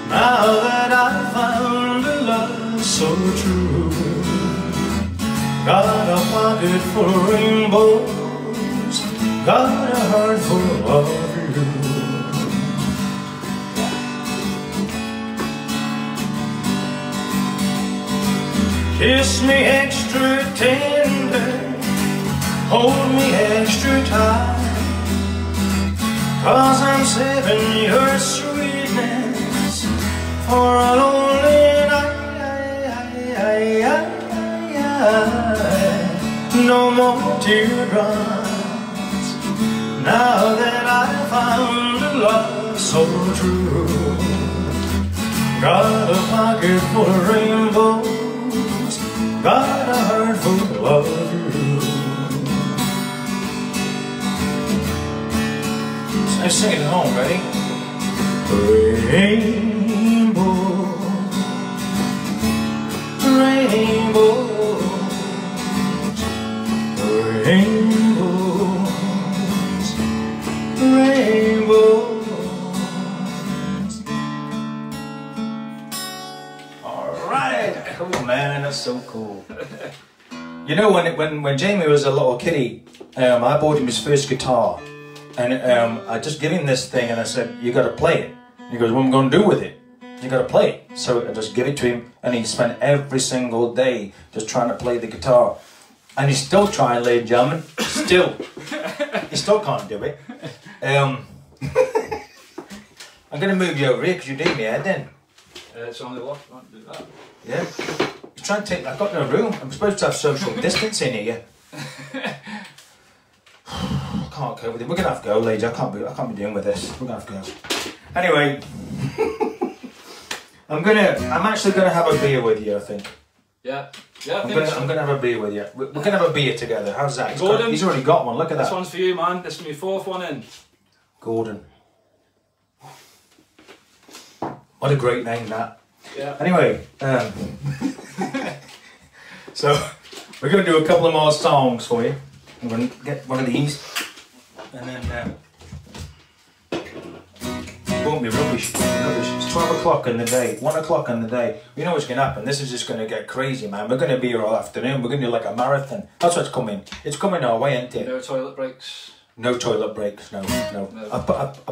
now that I've found a love so true. Got a pocket full of rainbows, got a heart full of you. Kiss me extra tender, hold me extra tight, 'cause I'm saving your sweetness for a lonely night. no more teardrops, now that I found a love so true. Got a pocket full of rainbows, got a heart full of you. So let's sing it at home, ready? Rainbow, rainbow, rainbows, rainbows. All right, cool, man, that's so cool. You know, when Jamie was a little kiddie, I bought him his first guitar, and I just gave him this thing, and I said, "You got to play it." He goes, "What am I going to do with it?" You got to play it. So I just give it to him, and he spent every single day just trying to play the guitar. And he's still trying, ladies and gentlemen. Still. He still can't do it. I'm going to move you over here because you need me head then. It's only left, I won't do that. Yeah. He's trying to take, I've got no room. I'm supposed to have social distance in here. I can't cope with it. We're going to have to go, ladies. I can't be doing with this. We're going to have to go. Anyway. I'm actually gonna have a beer with you, I think. Yeah, I'm gonna have a beer with you. We're gonna have a beer together. How's that? He's already got one. Look at that. This one's for you, man. This is my fourth one in. Gordon. What a great name, that. Yeah. Anyway, so we're gonna do a couple of more songs for you. I'm gonna get one of these, and then. Won't be rubbish. It's 12 o'clock in the day, 1 o'clock in the day. You know what's going to happen. This is just going to get crazy, man. We're going to be here all afternoon. We're going to do like a marathon. That's what's coming. It's coming our way, isn't it? No toilet breaks. No toilet breaks, no. I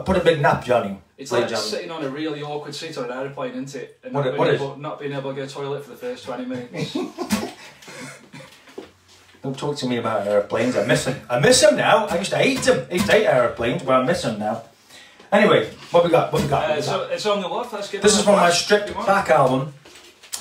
put a big nap, Johnny. It's like sitting on a really awkward seat on an aeroplane, isn't it? And not being able to go to the toilet for the first 20 minutes. Don't talk to me about aeroplanes. I miss them. I miss them now. I used to hate them. I used to hate aeroplanes, but I miss them now. Anyway, what we got? So it's on the left. Let's get. This is from my Stripped Back album.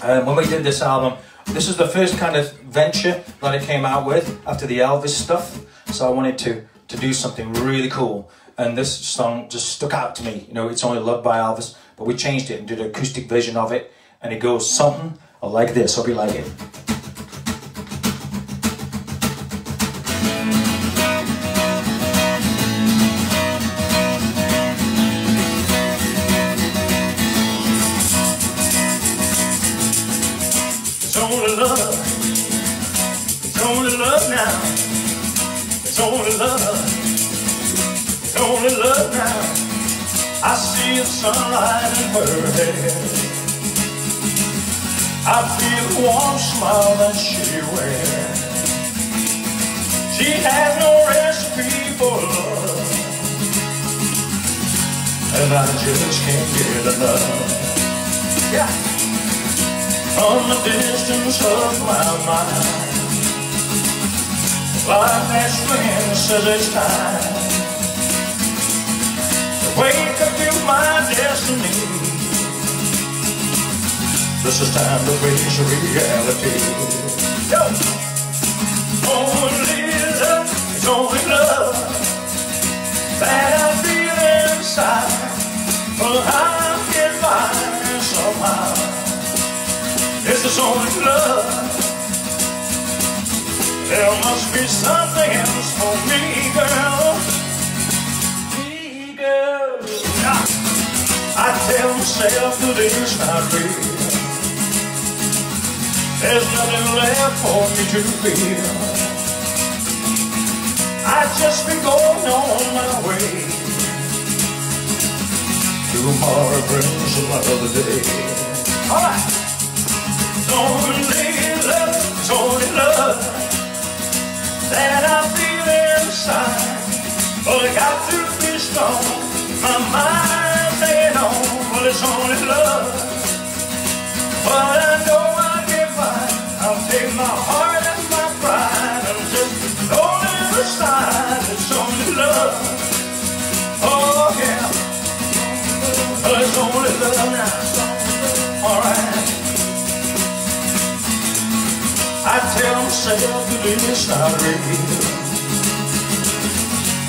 When we did this album, this is the first kind of venture that I came out with after the Elvis stuff. So I wanted to do something really cool, and this song just stuck out to me. You know, It's Only Love by Elvis, but we changed it and did an acoustic version of it, and it goes something like this. Hope you like it. It's only love now. It's only love. It's only love now. I see the sunlight in her hair. I feel the warm smile that she wears. She has no recipe for love, and I just can't get enough. Yeah. From the distance of my mind, like that wind says it's time to wake up to my destiny. This is time to face reality. Yo! Only love, it's only love that I feel inside, but I'll get by somehow. This is only love. There must be something else for me, girl. Me, girl. I tell myself that it's not real. There's nothing left for me to feel. I've just been going on my way. Tomorrow brings another day. All right. It's only love, it's only love that I feel inside. But I got to be strong, my mind's staying on. Well, it's only love, but I know I'll get by. I'll take my heart and my pride and just throw it aside. It's only love, oh yeah. But it's only love now, alright. I tell myself myself that it's not real.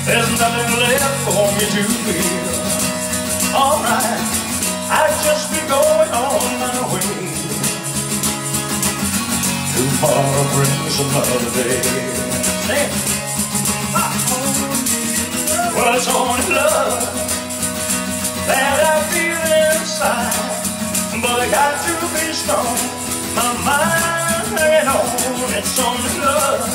There's nothing left for me to feel. Alright, I'd just be going on my way. Tomorrow brings another day. Well, it's only love that I feel inside, but I got to be strong. My mind ain't on, it's only love.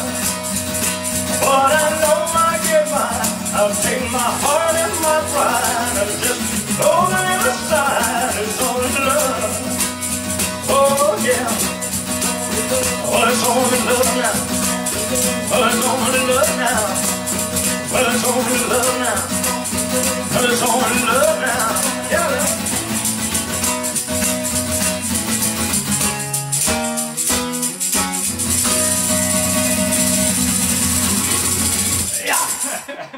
But I know I get mine. I'll take my heart and my pride and just throw them aside. It's only love. Oh yeah. Well, it's only love now. Well, it's only love now. Well, it's only love now. Well, it's only love now. Yeah.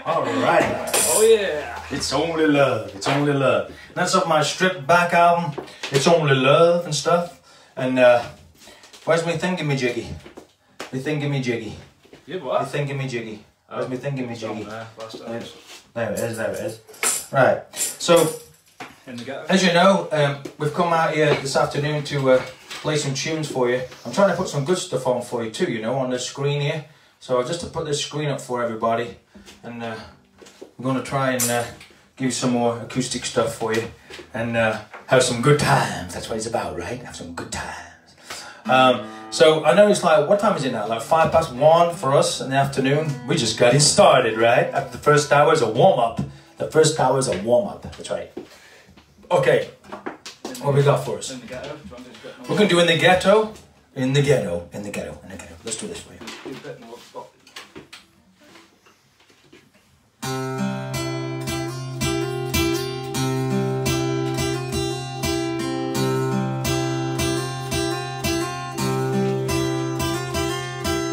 All right. Oh yeah. It's only love. It's only love. That's off my stripped back album. It's only love and stuff. And where's me thinking me jiggy? Me thinking me jiggy. You what? Me thinking me jiggy. Where's me thinking me jiggy? There it is. There it is. Right. So, in the ghetto. As you know, we've come out here this afternoon to play some tunes for you. I'm trying to put some good stuff on for you too, you know, on the screen here. So just to put this screen up for everybody, and we're going to try and give you some more acoustic stuff for you, and have some good times. That's what it's about, right? Have some good times. So I know it's like, what time is it now? Like 1:05 for us in the afternoon. We just got it started, right? After the first hour is a warm-up. The first hour is a warm-up. That's right. Okay, what we got for us? In the ghetto. We're going to do in the ghetto. In the ghetto. In the ghetto. In the ghetto. Let's do this for you. Do a bit more spot.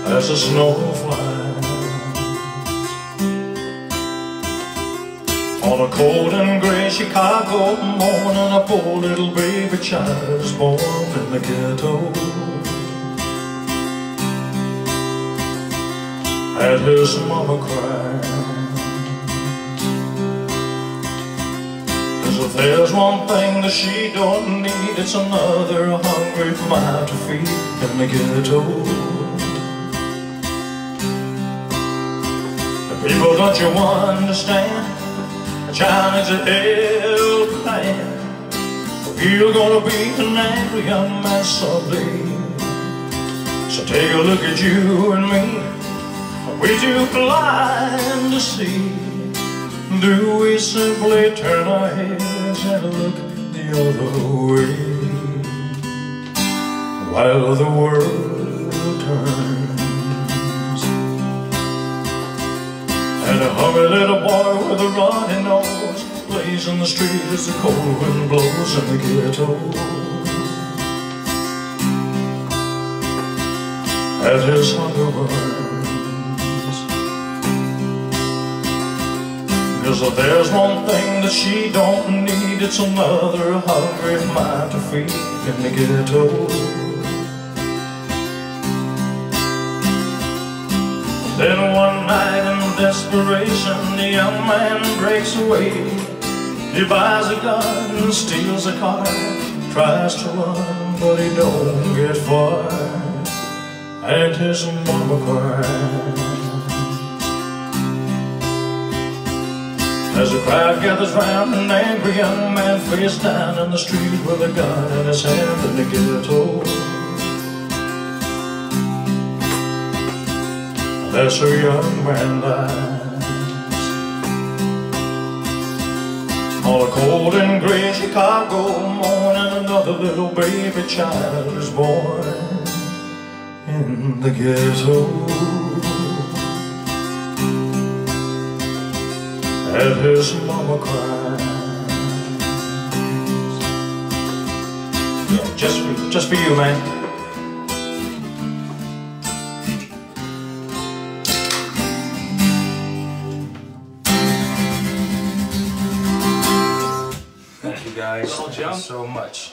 As the snow flies on a cold and grey Chicago morning, a poor little baby child is born in the ghetto. Had his mama crying, 'cause if there's one thing that she don't need, it's another hungry mind to feed in the ghetto. People, don't you understand? A child needs a helping hand. You're gonna be an angry young man someday. So take a look at you and me. Are we too blind to see? Do we simply turn our heads and look the other way while the world turns? And a hungry little boy with a runny nose plays in the street as the cold wind blows in the ghetto. As his hunger burns, 'cause if there's one thing that she don't need, it's another hungry mind to feed in the ghetto. Then one night in desperation, the young man breaks away. He buys a gun and steals a car, tries to run, but he don't get far. And his mama cries as the crowd gathers round an angry young man face down in the street with a gun in his hand in the ghetto. As her young man dies on a cold and grey Chicago morning, another little baby child is born in the ghetto. And his mama cries. Yeah, just for you, man. Guys, thank you so much.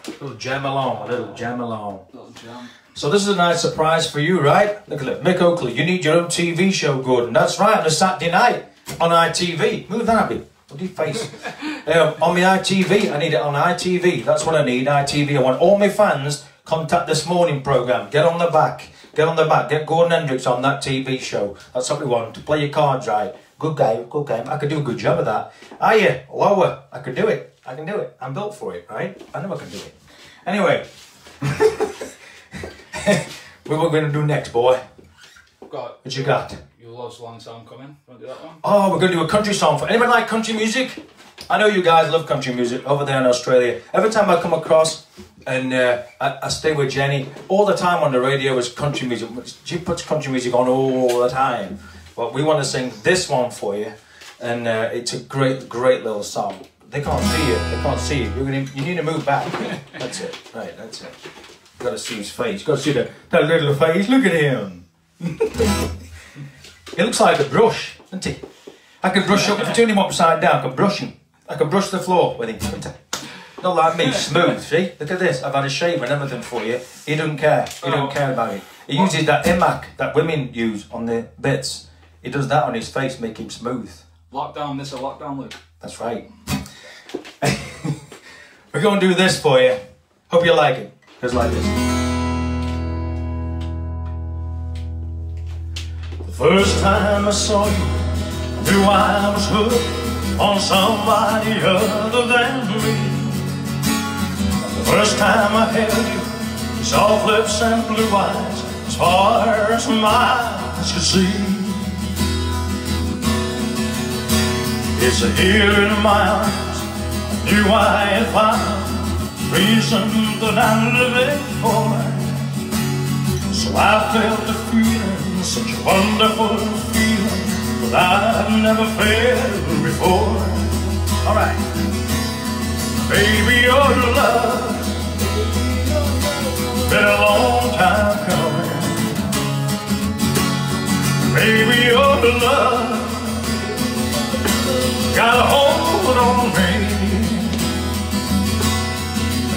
A little jam along, a little jam along. Little jam. So this is a nice surprise for you, right? Look at it. Mick Oakley, you need your own TV show, Gordon. That's right, on a Saturday night on ITV. Move that, Abby. What do you face? On my ITV, I need it on ITV. That's what I need, ITV. I want all my fans contact This Morning programme. Get on the back. Get on the back. Get Gordon Hendricks on that TV show. That's what we want. To play your cards right. Good game, good game. I could do a good job of that. Are you? Lower. I could do it. I can do it. I'm built for it, right? I know I can do it. Anyway. What we're going to do next, boy? Got what you got? Your Love's Long Song coming. Want to do that one? Oh, we're going to do a country song. For anybody like country music? I know you guys love country music over there in Australia. Every time I come across and I stay with Jenny, all the time on the radio is country music. She puts country music on all the time. But we want to sing this one for you, and it's a great, great little song. They can't see you. They can't see you. You need to move back. That's it. Right, that's it. You got to see his face. You got to see that little face. Look at him. He looks like a brush, doesn't he? I can brush up. If you turn him upside down, I can brush him. I can brush the floor with him. Not like me, smooth. See? Look at this. I've had a shave and everything for you. He doesn't care. He don't care about it. He uses that imac that women use on the bits. He does that on his face, make him smooth. Lockdown, this a lockdown look. That's right. We're going to do this for you. Hope you like it. Just like this. The first time I saw you, I knew I was hooked on somebody other than me. The first time I held you, your soft lips and blue eyes, as far as my eyes could see. It's here in my arms, I knew I had found reason that I'm living for. So I felt the feeling, such a wonderful feeling that I've never felt before. Alright. Baby, your love, been a long time coming. Baby, your love got a hold on me.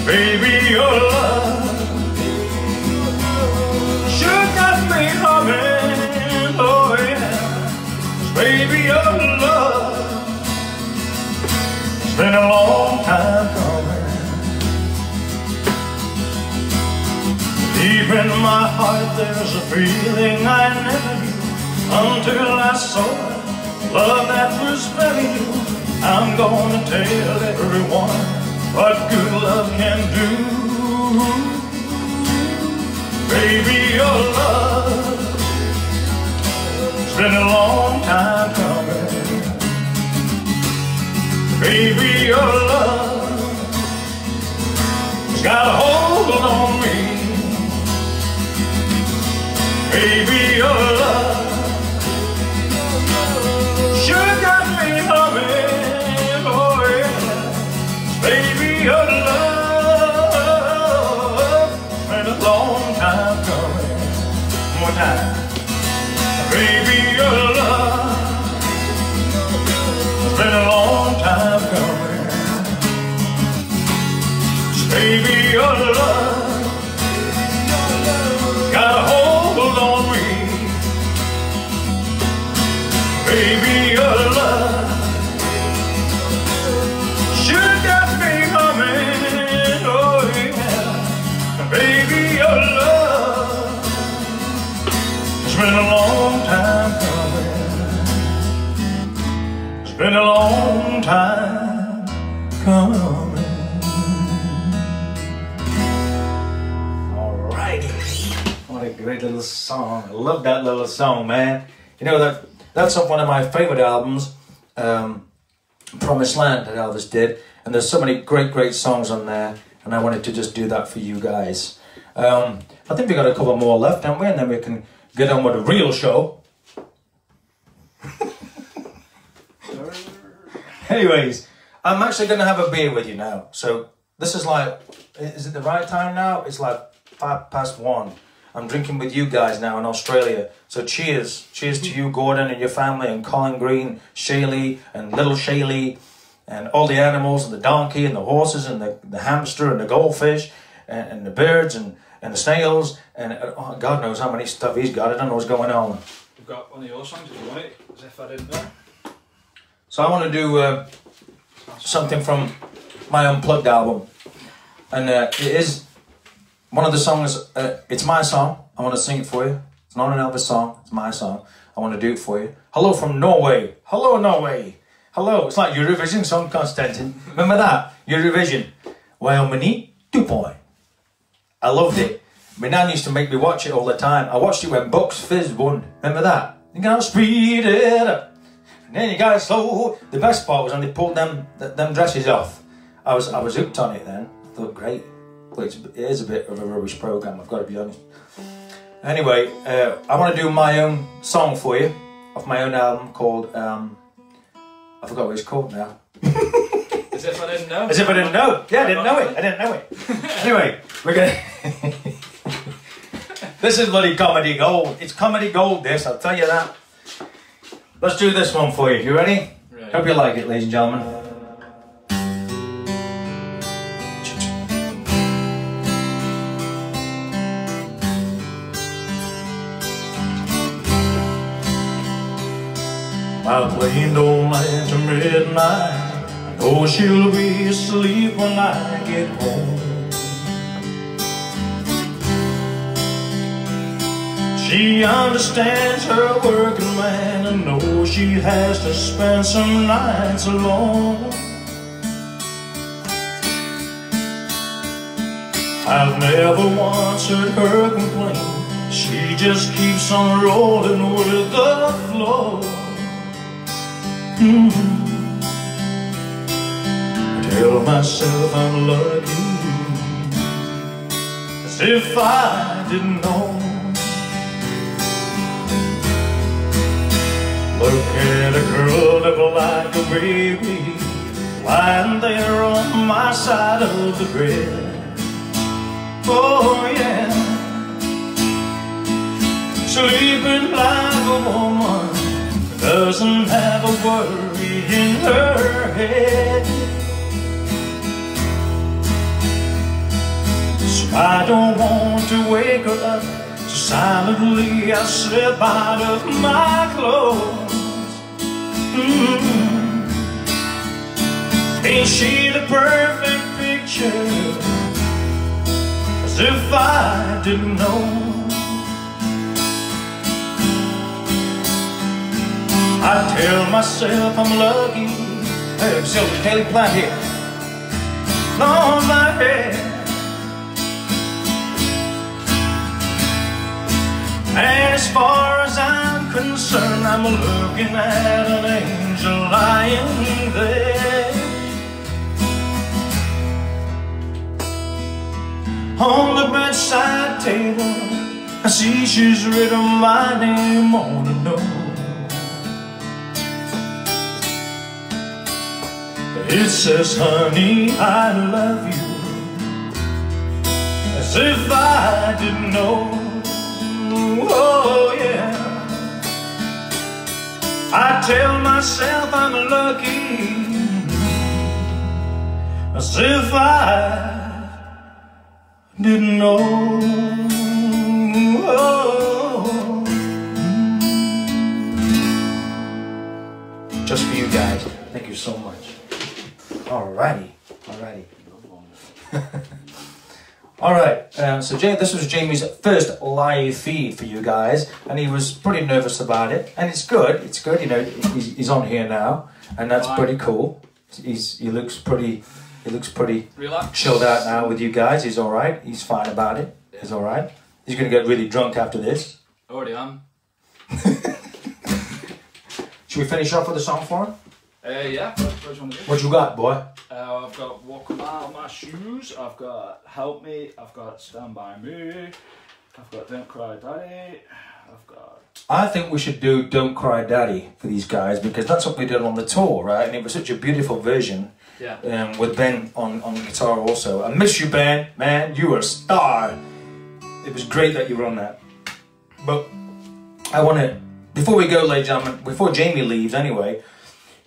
Baby, your love sure got me humming, oh yeah. Baby, your love, it's been a long time coming. Deep in my heart there's a feeling I never knew until I saw it. Love that was very new. I'm gonna tell everyone what good love can do. Baby, your love, it's been a long time coming. Baby, your love, it's got a hold on me. Baby, your love sure got me humming, oh yeah. Baby, your love, been a long time coming. One more time. Baby, your love, it's been a long time coming. Baby, your love, got a hold on me. Baby, your love sure got me humming, oh yeah. Baby, your love, it's been a long time coming. It's been a long time coming. Alrighty. What a great little song. I love that little song, man. You know that's off one of my favourite albums, Promised Land, that Elvis did. And there's so many great, great songs on there. And I wanted to just do that for you guys. I think we got a couple more left, haven't we? And then we can get on with the real show. Anyways, I'm actually going to have a beer with you now. So this is like, is it the right time now? It's like 1:05. I'm drinking with you guys now in Australia. So cheers. Cheers to you, Gordon, and your family, and Colin Green, Shelly, and little Shelly, and all the animals, and the donkey, and the horses, and the hamster, and the goldfish, and the birds, and and the snails, and oh, God knows how many stuff he's got. I don't know what's going on. We've got one of your songs if you want it, as if I didn't know. So I want to do something from my Unplugged album, and it is one of the songs. It's my song. I want to sing it for you. It's not an Elvis song. It's my song. I want to do it for you. Hello from Norway. Hello, Norway. Hello. It's like Eurovision Song Contest. Remember that? Eurovision. Well, we need 2 points. I loved it. My nan used to make me watch it all the time. I watched it when Bucks Fizz won. Remember that? You gotta speed it up. And then you gotta slow. The best part was when they pulled them dresses off. I was hooked on it then. I thought, great. But it is a bit of a rubbish programme, I've got to be honest. Anyway, I want to do my own song for you, off my own album called, I forgot what it's called now. As if I didn't know. As if I didn't know. Yeah, I didn't know it. I didn't know it. Anyway, we're going to... This is bloody comedy gold. It's comedy gold, this, I'll tell you that. Let's do this one for you. You ready? Right. Hope you like it, ladies and gentlemen. My plane don't land till midnight. I know she'll be asleep when I get home. She understands her working man and knows she has to spend some nights alone. I've never once heard her complain. She just keeps on rolling with the flow. I tell myself I'm lucky, as if I didn't know. Look at a girl looking like a baby, lying there on my side of the bed. Oh yeah, sleeping like a woman, doesn't have a worry in her head. So I don't want to wake her up, so silently I slip out of my clothes. Ain't she the perfect picture? As if I didn't know. I tell myself I'm lucky. Hey, Silver Kelly plant here on my head. And as far as I'm concerned, I'm looking at an angel lying there. On the bedside table, I see she's written my name on a note. It says, honey, I love you, as if I didn't know. Oh yeah, I tell myself I'm lucky, as if I didn't know. Oh. Just for you guys, thank you so much. Alrighty. Alright, so this was Jamie's first live feed for you guys, and he was pretty nervous about it, and it's good, you know, he's on here now, and that's pretty cool. He looks pretty relaxed, chilled out now with you guys. He's alright, he's fine about it, he's alright. He's gonna get really drunk after this. Already am. Should we finish off with a song for him? Yeah, what you got, boy? I've got Walk Out My Shoes, I've got Help Me, I've got Stand By Me, I've got Don't Cry Daddy, I've got... I think we should do Don't Cry Daddy for these guys, because that's what we did on the tour, right? And it was such a beautiful version. Yeah. With Ben on guitar also. I miss you, Ben, man, you were a star. It was great that you were on that. But I want to, before we go, ladies and gentlemen, before Jamie leaves anyway,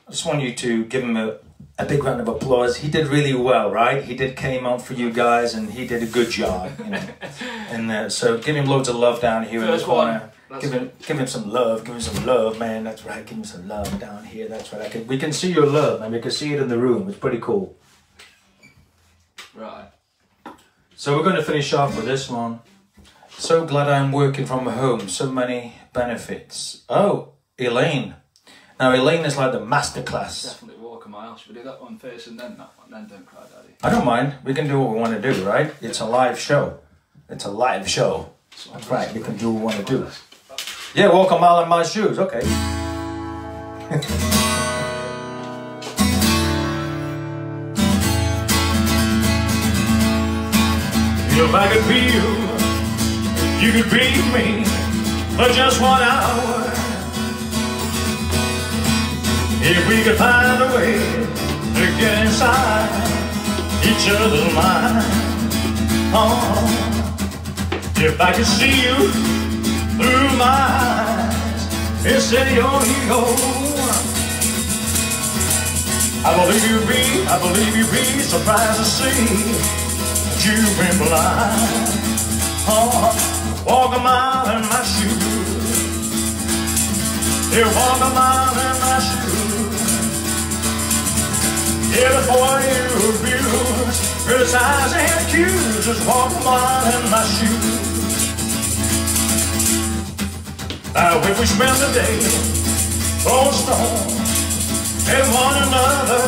I just want you to give him a big round of applause. He did really well, right? He came out for you guys and he did a good job, you know. And so give him loads of love down here in the corner. Give him some love. Give him some love, man. That's right. Give him some love down here. That's right. We can see your love, man. We can see it in the room. It's pretty cool. Right. So we're going to finish off with this one. So glad I'm working from home. So many benefits. Oh, Elaine. Now Elaine is like the masterclass. Definitely walk a mile. Should we do that one first and then that one? Then Don't Cry Daddy. I don't mind. We can do what we want to do, right? It's a live show. It's a live show. That's right. We can do what we want to do. Yeah, walk a mile in my shoes. Okay. If I could be you could be me for just 1 hour. If we could find a way to get inside each other's mind. Oh, if I could see you through my eyes instead of your ego, I believe you'd be surprised to see you've been blind. Oh, walk a mile in my shoes. You walk a mile in my shoes. Yeah, before you abuse, criticize and accuse, just walk a mile in my shoes. Now if we spend the day throwing stones at one another,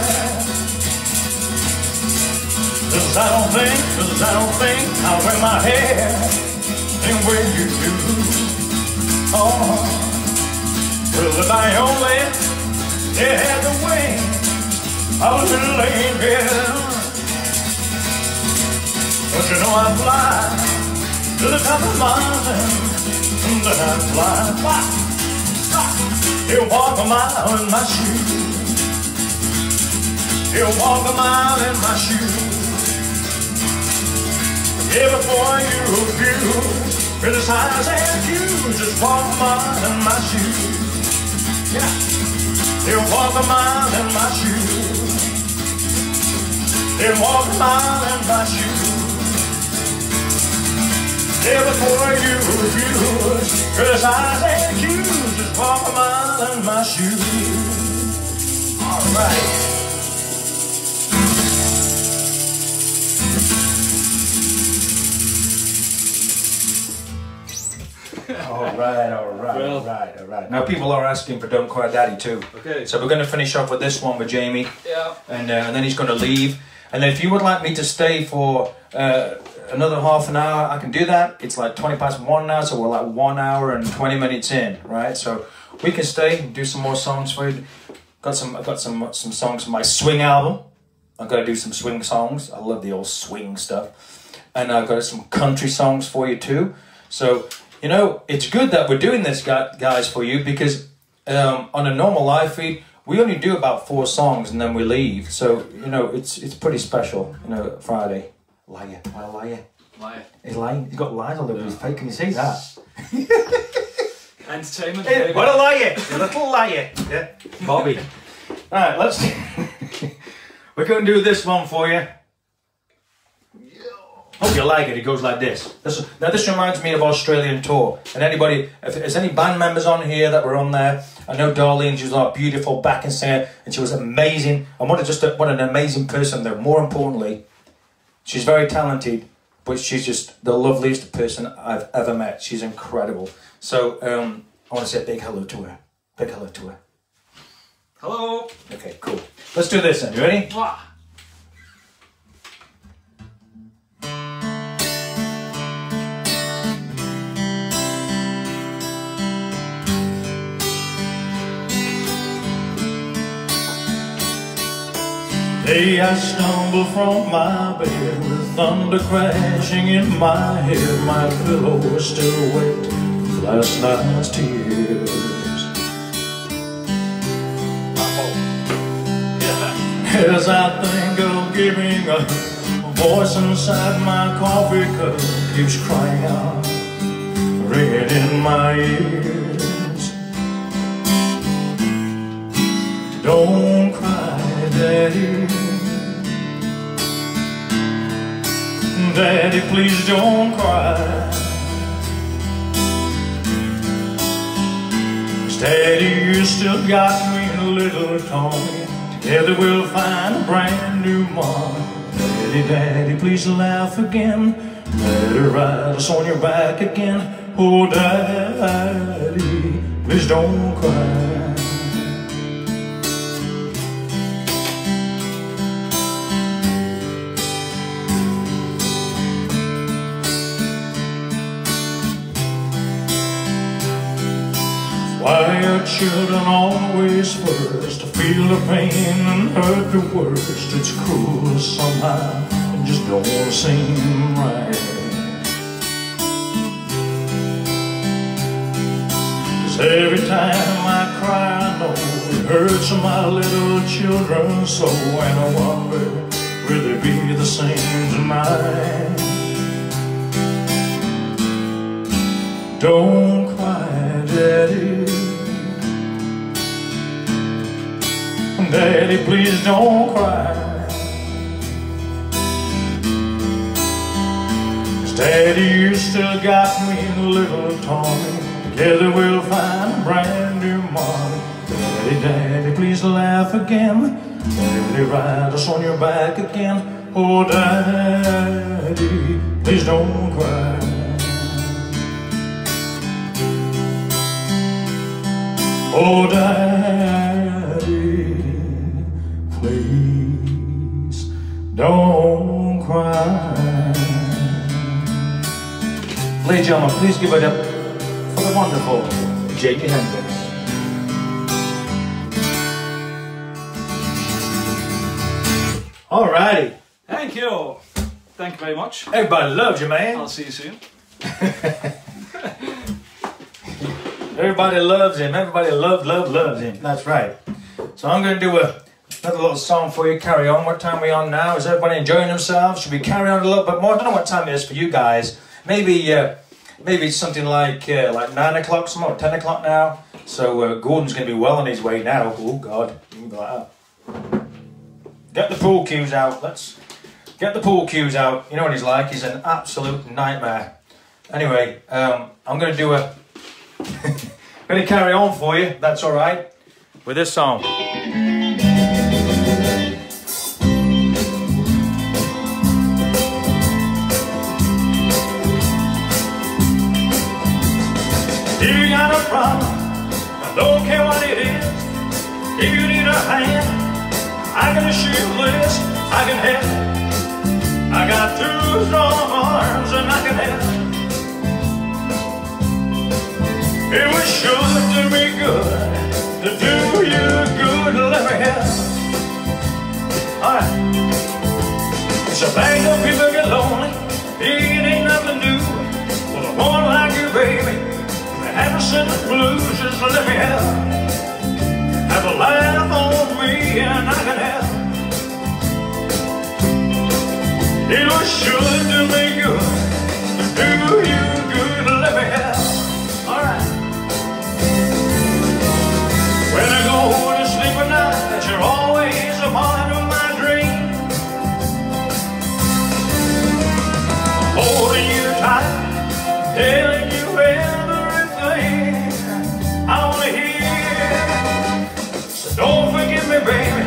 Cause I don't think I'll wear my hair and wear you do. Oh, well if I only had the wings of a little angel. Don't you know I fly to the top of the mountain, and then I fly. You walk a mile in my shoes. You walk a mile in my shoes. Yeah, before you abuse, criticize and accuse, just walk a mile in my shoes. Yeah, you walk a mile in my shoes. You walk a mile in my shoes. Yeah, before you abuse, criticize and accuse, just walk a mile in my shoes. All right. All right. Now people are asking for Don't Cry Daddy too. Okay. So we're going to finish off with this one with Jamie. Yeah. And then he's going to leave. And then if you would like me to stay for another half an hour, I can do that. It's like 1:20 now, so we're like 1 hour and 20 minutes in, right? So we can stay and do some more songs for you. I've got some songs from my swing album. I've got to do some swing songs. I love the old swing stuff. And I've got some country songs for you too. So, you know, it's good that we're doing this, guys, for you, because on a normal live feed, we only do about 4 songs and then we leave. So, you know, it's pretty special, you know, Friday. Liar. What a liar. Liar. He's lying. He's got lies all over his face. Can you see that? Entertainment. Hey, what a liar. A little liar. Yeah. Bobby. All right, let's... We're going to do this one for you. Hope you like it. It goes like this. Now this reminds me of Australian tour. And anybody, if there's any band members on here that were on there, I know Darlene, she was a beautiful backing singer, and she was amazing. And what an amazing person though. More importantly, she's very talented, but she's just the loveliest person I've ever met. She's incredible. So I want to say a big hello to her. Big hello to her. Hello. Okay, cool. Let's do this then. You ready? Mwah. Day I stumble from my bed with thunder crashing in my head. My pillow is still wet with last night's tears. As I think of giving up, a voice inside my coffee cup keeps crying out, ringing in my ears. Don't cry, Daddy. Daddy, please don't cry. Daddy, you still got me, little Tommy. Together we'll find a brand new mom. Daddy, Daddy, please laugh again. Daddy, ride us on your back again. Oh, Daddy, please don't cry. Why are children always first to feel the pain and hurt the worst? It's cruel somehow, it just don't seem right. 'Cause every time I cry, I know it hurts my little children so, and I wonder, will they be the same tonight? Don't cry, Daddy. Daddy, please don't cry. 'Cause Daddy, you still got me, little Tommy. Together we'll find a brand new mommy. Daddy, Daddy, please laugh again. Daddy, ride us on your back again. Oh, Daddy, please don't cry. Oh, Daddy, please don't cry. Ladies and gentlemen, please give it up for the wonderful Hendricks. Alrighty. Thank you. Thank you very much. Everybody loves you, man. I'll see you soon. Everybody loves him. Everybody loves him. That's right. So I'm going to do another little song for you. Carry on. What time are we on now? Is everybody enjoying themselves? Should we carry on a little bit more? I don't know what time it is for you guys. Maybe something like 9 o'clock, something, or 10 o'clock now. So Gordon's going to be well on his way now. Oh God, get the pool cues out. Let's get the pool cues out. You know what he's like. He's an absolute nightmare. Anyway, I'm going to do a. I'm going to carry on for you. That's all right. With this song. You got a problem, I don't care what it is. If you need a hand, I can assure you this, I can help. I got 2 strong arms and I can help. It was sure to be good, to do you good, let me help. Alright. It's a thing that people get lonely, it ain't nothing new. Well, a woman like you, baby, haven't seen the blues, just let me help. Have a laugh on me and I can help. It was sure to be good, to do you good, let me help. Alright. When I go to sleep at night, you're always a part of my dream. Holding you tight, telling you everything I wanna hear. So don't forget me, baby.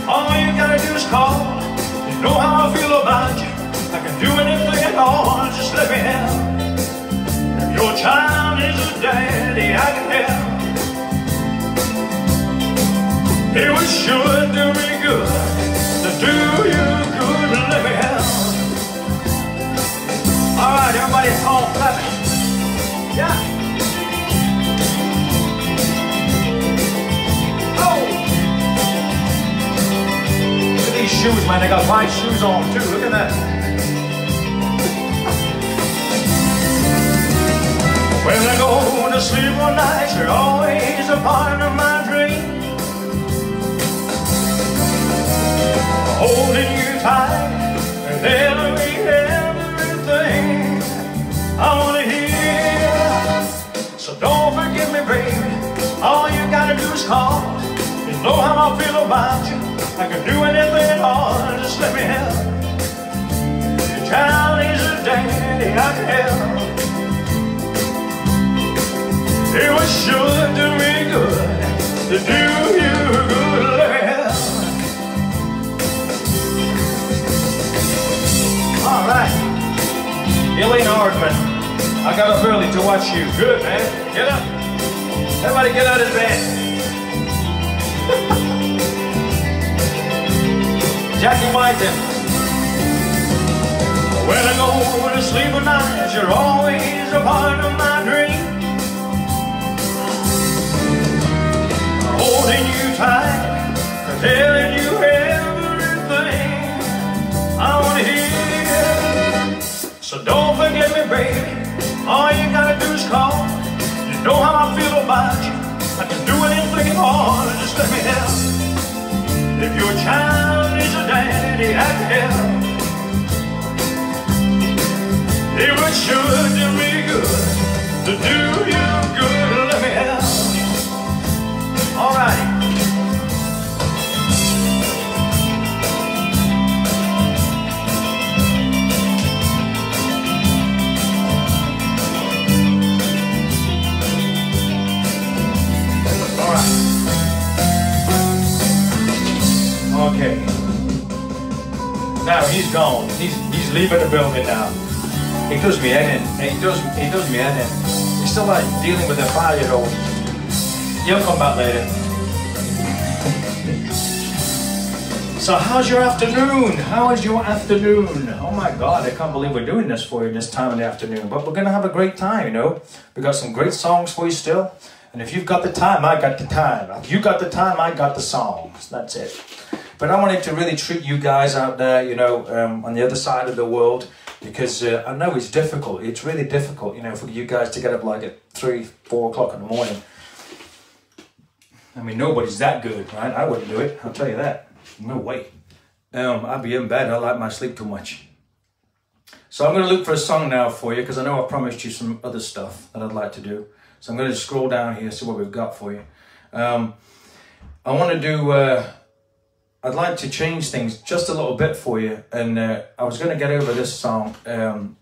All you gotta do is call. You know how I feel about you. I can do anything at all. Just let me help. If your child is a daddy, I can help. It was sure to be good, to do you good. Let me help. All right, everybody, all clapping. Yeah. Shoes, man, they got white shoes on too. Look at that. When I go to sleep one night, you're always a part of my dream. Holding you tight and telling me everything I wanna hear. So don't forget me, baby. All you gotta do is call. You know how I feel about you. I can do anything at all, just let me help. Your child is a daddy, I can help. It was sure to be good. Hardman. I got up early to watch you. Good, man. Get up. Everybody get out of bed. Jackie Whiten. When I go to sleep at night, you're always a part of my dream. Holding you tight, telling you everything I want to hear. So don't forget me, baby. All you gotta do is call. You know how I feel about you. I can do anything you want. Just let me help. If your child needs a daddy, I can help. It would sure do me good to do you good. Let me help. All right. All right. Okay. Now he's gone. He's leaving the building now. He does me head in. He does me head in. He's still like dealing with a 5-year-old. He'll come back later. So how's your afternoon? How is your afternoon? Oh my God, I can't believe we're doing this for you this time in the afternoon. But we're gonna have a great time, you know. We got some great songs for you still. And if you've got the time, I got the time. If you got the time, I got the songs. That's it. But I wanted to really treat you guys out there, you know, on the other side of the world. Because I know it's difficult. It's really difficult, you know, for you guys to get up like at 3, 4 o'clock in the morning. I mean, nobody's that good, right? I wouldn't do it. I'll tell you that. No way. I'd be in bed. I like my sleep too much. So I'm going to look for a song now for you because I know I promised you some other stuff that I'd like to do. So I'm going to scroll down here, see what we've got for you. I want to do... I'd like to change things just a little bit for you, and I was going to get over this song, and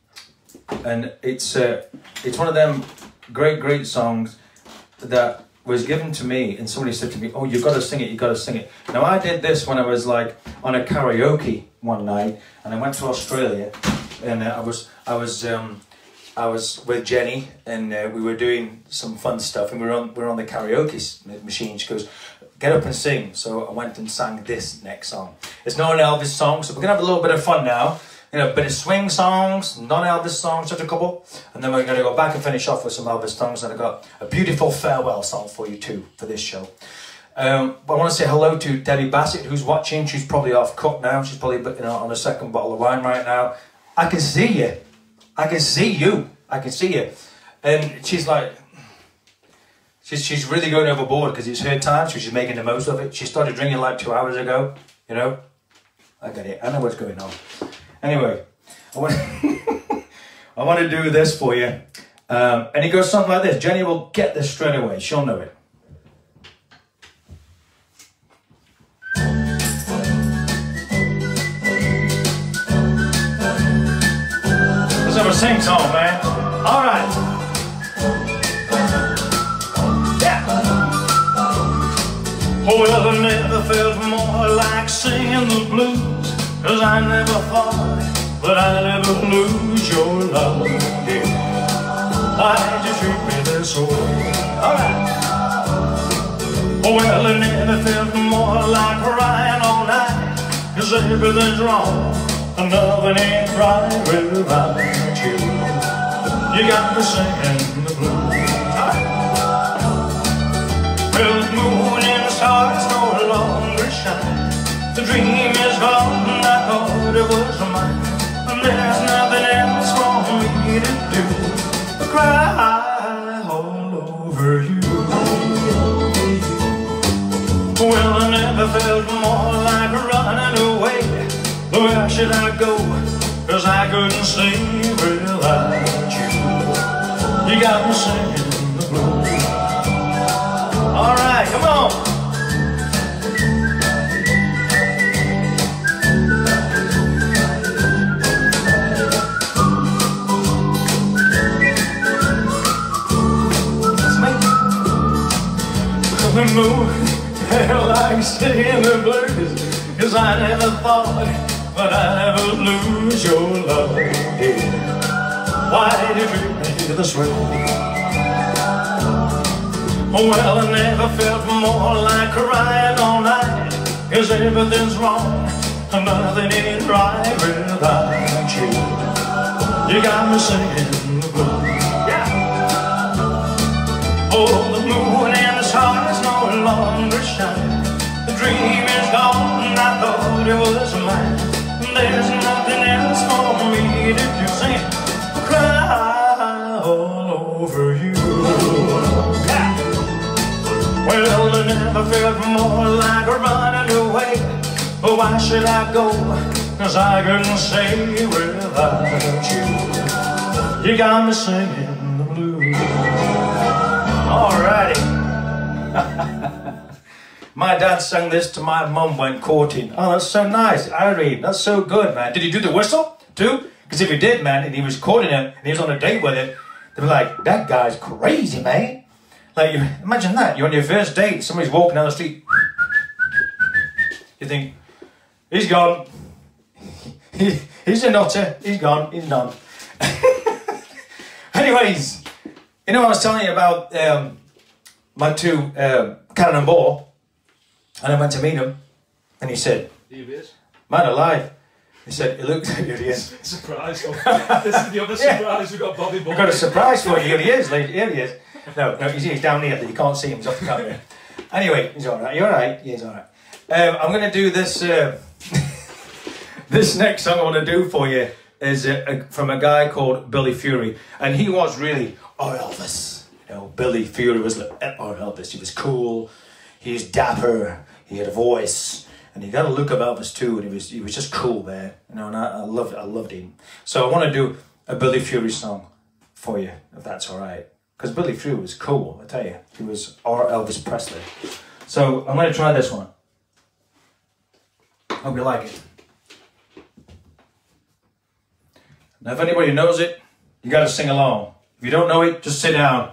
it's one of them great songs that was given to me, and somebody said to me, "Oh, you've got to sing it, you've got to sing it." Now I did this when I was like on a karaoke one night, and I went to Australia, and I was with Jenny, and we were doing some fun stuff, and we were on the karaoke machine. She goes, "Get up and sing." So I went and sang this next song. It's not an Elvis song, so we're gonna have a little bit of fun now. You know, a bit of swing songs, non-Elvis songs, just a couple, and then we're gonna go back and finish off with some Elvis songs. And I've got a beautiful farewell song for you too for this show. But I want to say hello to Debbie Bassett, who's watching. She's probably off cut now. She's probably, you know, on a second bottle of wine right now. I can see you. I can see you. I can see you. And she's like, she's really going overboard because it's her time, so she's making the most of it. She started drinking like 2 hours ago, you know. I get it. I know what's going on. Anyway, I want to do this for you. And it goes something like this. Jenny will get this straight away. She'll know it. Let's have a sing song, man. All right. Yeah. Oh, well, I never felt more like singing the blues, 'cause I never thought that I'd ever lose your love. Yeah. Why'd you treat me this way? All right. Oh, well, I never felt more like crying all night, 'cause everything's wrong and nothing ain't right without you. You got me singing the blues. Well, the moon and the stars no longer shine. The dream is gone, I thought it was mine. And there's nothing else for me to do but cry all over you. Well, I never felt more like running away. Where should I go? 'Cause I couldn't stay without you. You got me singing the blues. All right, come on. The moon felt like singing the blues, 'cause I never thought but I'd ever lose your love, yeah. why did you treat me this way? Well, I never felt more like crying all night, 'cause everything's wrong, and nothing ain't right without you. You got me singing the blues. Yeah. Oh, the moon and the stars no longer shine. The dream is gone, I thought it was mine. There's nothing else for me to do. Sing it. Cry all over you. Yeah. Well, I never felt more like running away. But why should I go? 'Cause I couldn't stay without you. You got me singing the blues. Alrighty. My dad sang this to my mum when courting. Oh, that's so nice, Irene. That's so good, man. Did he do the whistle too? Because if he did, man, and he was courting her, and he was on a date with her, they'd be like, that guy's crazy, man. Like, imagine that. You're on your first date, somebody's walking down the street. You think, he's gone. He's a nutter. He's gone. He's done. Anyways, you know, I was telling you about my two Cannonball, and I went to meet him, and he said, "Here he is, man alive." He said, "It looks like he is." Surprise! This is the other surprise. We've got Bobby Boy. We've got a surprise for you. Here he is. Here he is. No, he's down here. You can't see him. He's off the camera. Anyway, he's all right. You're all right. Yeah, he's all right. I'm going to do this. This next song I want to do for you is from a guy called Billy Fury, and he was really Elvis. You know, Billy Fury was like Elvis. He was cool. He was dapper. He had a voice, and he got a look of Elvis too. And he was just cool, man. You know, and I loved him. So I want to do a Billy Fury song for you, if that's all right. Because Billy Fury was cool, I tell you. He was our Elvis Presley. So I'm going to try this one. Hope you like it. Now, if anybody knows it, you got to sing along. If you don't know it, just sit down.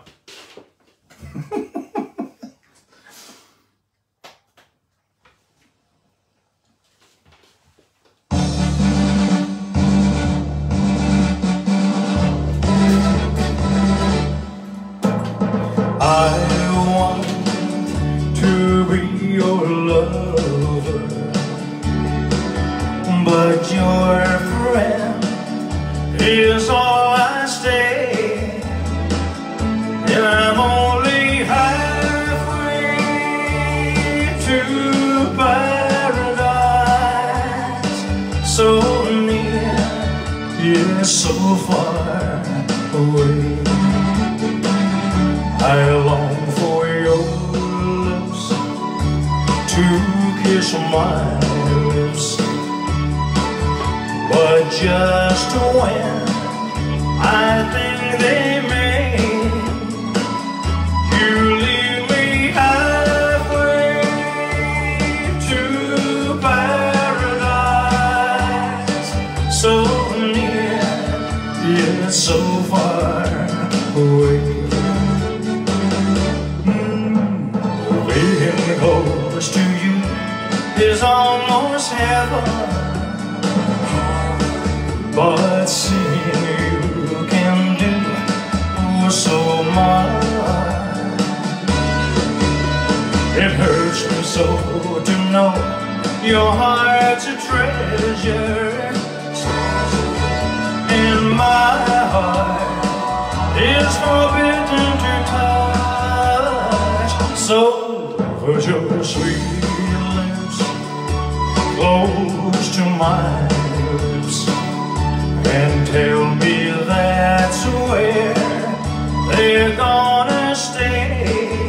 I want to be your lover, but your friend is all I stay, and I'm only halfway to paradise. So near, yet so far away. I long for your lips to kiss my lips, but just when I think they may, you leave me halfway to paradise. So near, yet so far away. Being close to you is almost heaven, but seeing you can do so much. It hurts me so to know your heart's a treasure, and my heart is forbidden to touch. So put your sweet lips close to my lips and tell me that's where they're gonna stay.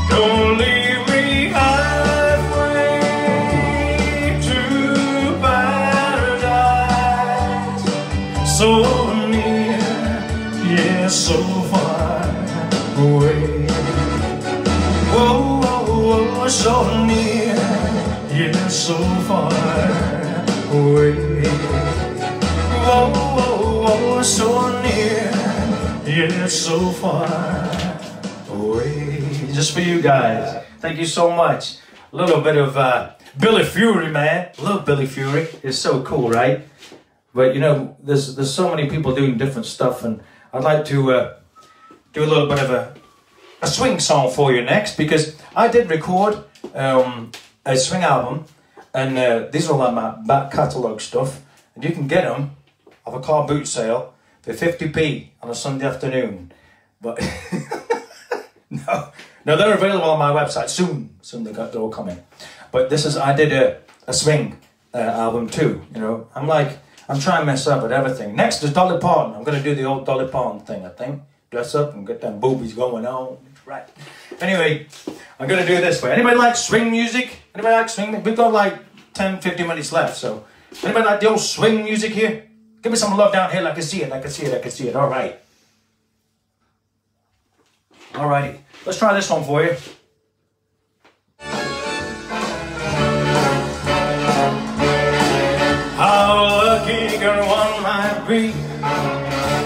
Don't leave me halfway to paradise. So near, yeah, so far away. Oh, oh, oh, so near, yeah, so far away. Oh, oh, oh, so near, yeah, so far away. Just for you guys. Thank you so much. A little bit of Billy Fury, man. Love Billy Fury. It's so cool, right? But you know, there's so many people doing different stuff, and I'd like to do a little bit of a swing song for you next, because I did record a swing album, and these are all like my back catalogue stuff, and you can get them off a car boot sale for 50p on a Sunday afternoon. But no, they're available on my website soon. Soon they're all coming. But this is, I did a swing album too. You know, I'm trying to mess up with everything. Next is Dolly Parton. I'm gonna do the old Dolly Parton thing, I think. Dress up and get them boobies going on. Right. Anyway, I'm gonna do it this way. Anybody like swing music? Anybody like swing? We've got like 10-15 minutes left, so anybody like the old swing music here? Give me some love down here, like I can see it, I can see it, I can see it. All right. Alrighty. Let's try this one for you. How lucky can one might be?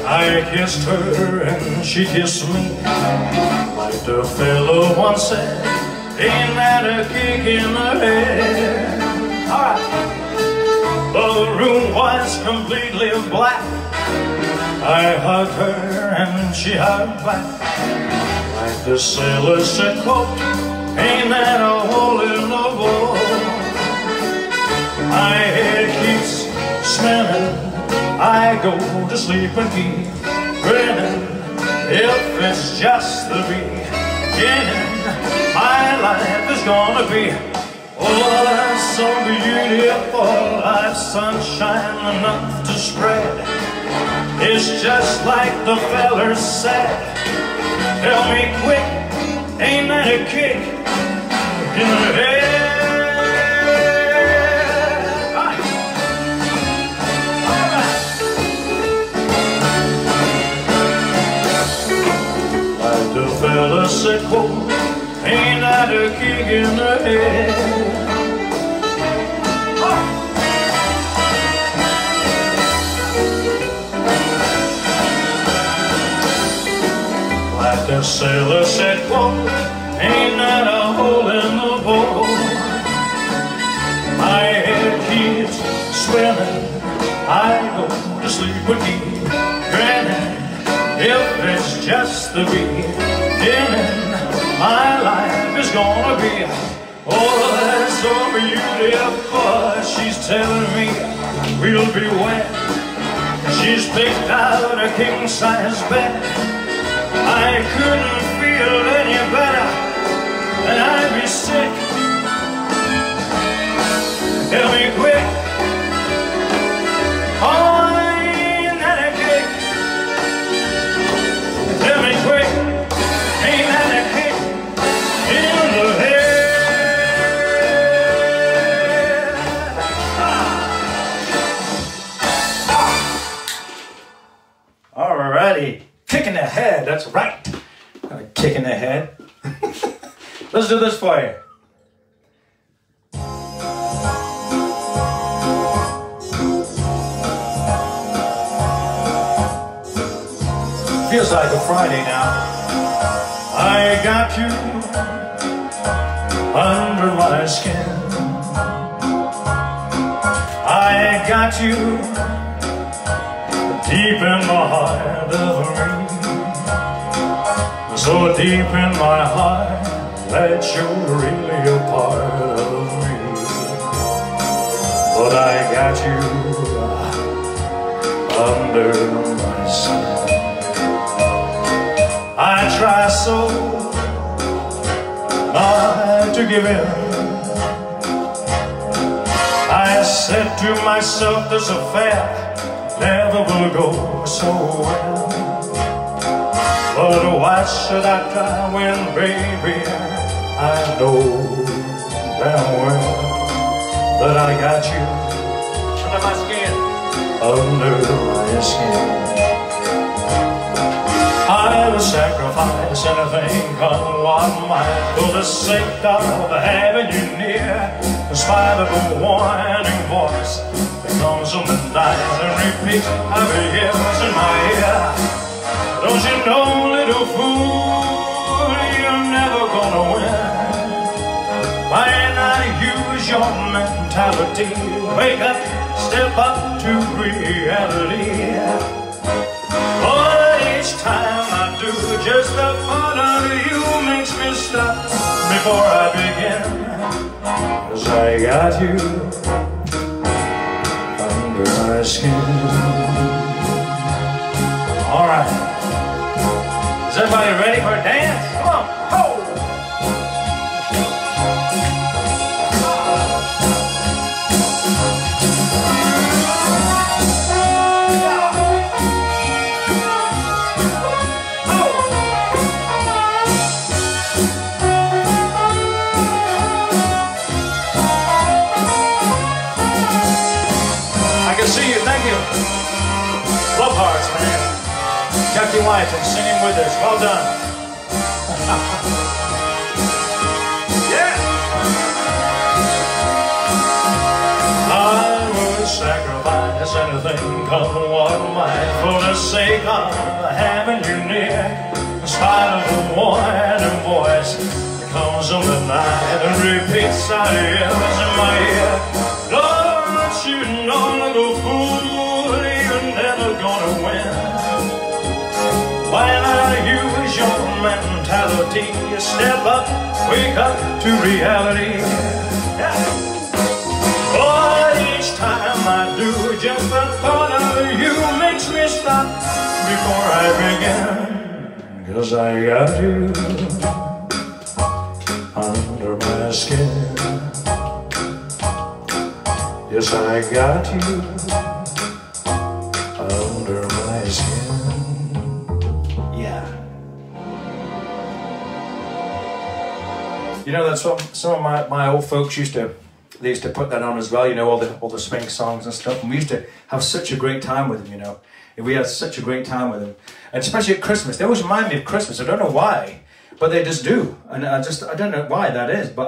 I kissed her and she kissed me. Like the fellow once said, ain't that a kick in the head? Alright. The room was completely black. I hugged her and she hugged back. Like the sailor said, quote, ain't that a hole in the boat? My head keeps spinning. I go to sleep and keep grinning. If it's just the beginning, my life is gonna be, oh, that's so beautiful. Life's sunshine enough to spread. It's just like the feller said. Tell me quick, ain't that a kick in the head? The fella said, quote, ain't that a kick in the head? Oh. Like the sailor said, quote, ain't that a hole in the boat? My head keeps swimming. I go to sleep with keep grinning. If it's just the beginning, my life is gonna be, oh, that's so beautiful. She's telling me we'll be wed. She's picked out a king-size bed. I couldn't feel any better, and I'd be sick. Tell me quick, oh, ain't that a kick? Tell me quick, ain't that a kick in the head? Alrighty, kick in the head, that's right. Got a kick in the head. Let's do this for you. Feels like a Friday now. I got you under my skin. I got you deep in the heart of me. So deep in my heart that you're really a part of me. But I got you under my skin. I try so not to give in. I said to myself, this affair never will go so well. But why should I try when, baby, I know damn well that I got you under my skin, under my skin. I would sacrifice anything on one might for the sake of having you near. In spite of the warning voice that comes on the night and repeats every year's in my ear. Don't you know, little fool, you're never gonna win. Why not use your your mentality. Wake up, step up to reality. But each time I do, just the thought of you makes me stop before I begin. 'Cause I got you under my skin. All right. Is everybody ready for a dance? Come on, ho! See you, thank you. Love hearts, man. Kept your wife and singing with us. Well done. Yeah. I would sacrifice anything, come what might, for the sake of having you near. In spite of the warning voice that comes on the night and repeats out yells in my ear. Don't you know, little fool, you're never gonna win. Why not use your mentality? You step up, wake up to reality. Yeah. But each time I do, just the thought of you makes me stop before I begin. 'Cause I got you under my skin. Yes, I got you under my skin. Yeah. You know, that's what some of my old folks used to put that on as well, you know, all the swing songs and stuff. And we used to have such a great time with them, you know. We had such a great time with them. And especially at Christmas. They always remind me of Christmas. I don't know why, but they just do. And I don't know why that is, but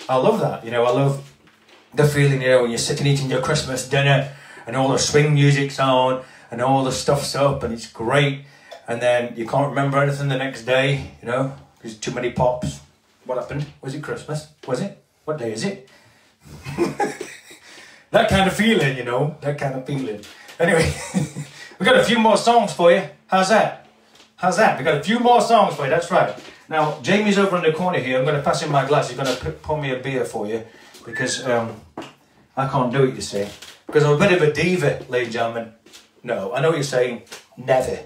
I love that. You know, I love the feeling, you know, when you're sitting eating your Christmas dinner and all the swing music's on and all the stuff's up and it's great, and then you can't remember anything the next day, you know, because too many pops. What happened? Was it Christmas? Was it? What day is it? That kind of feeling, you know, that kind of feeling. Anyway, we got a few more songs for you. How's that? How's that? We got a few more songs for you, that's right. Now, Jamie's over in the corner here. I'm going to pass him my glass. He's going to pour me a beer for you. Because I can't do it, you see. Because I'm a bit of a diva, ladies and gentlemen. No, I know what you're saying. Never.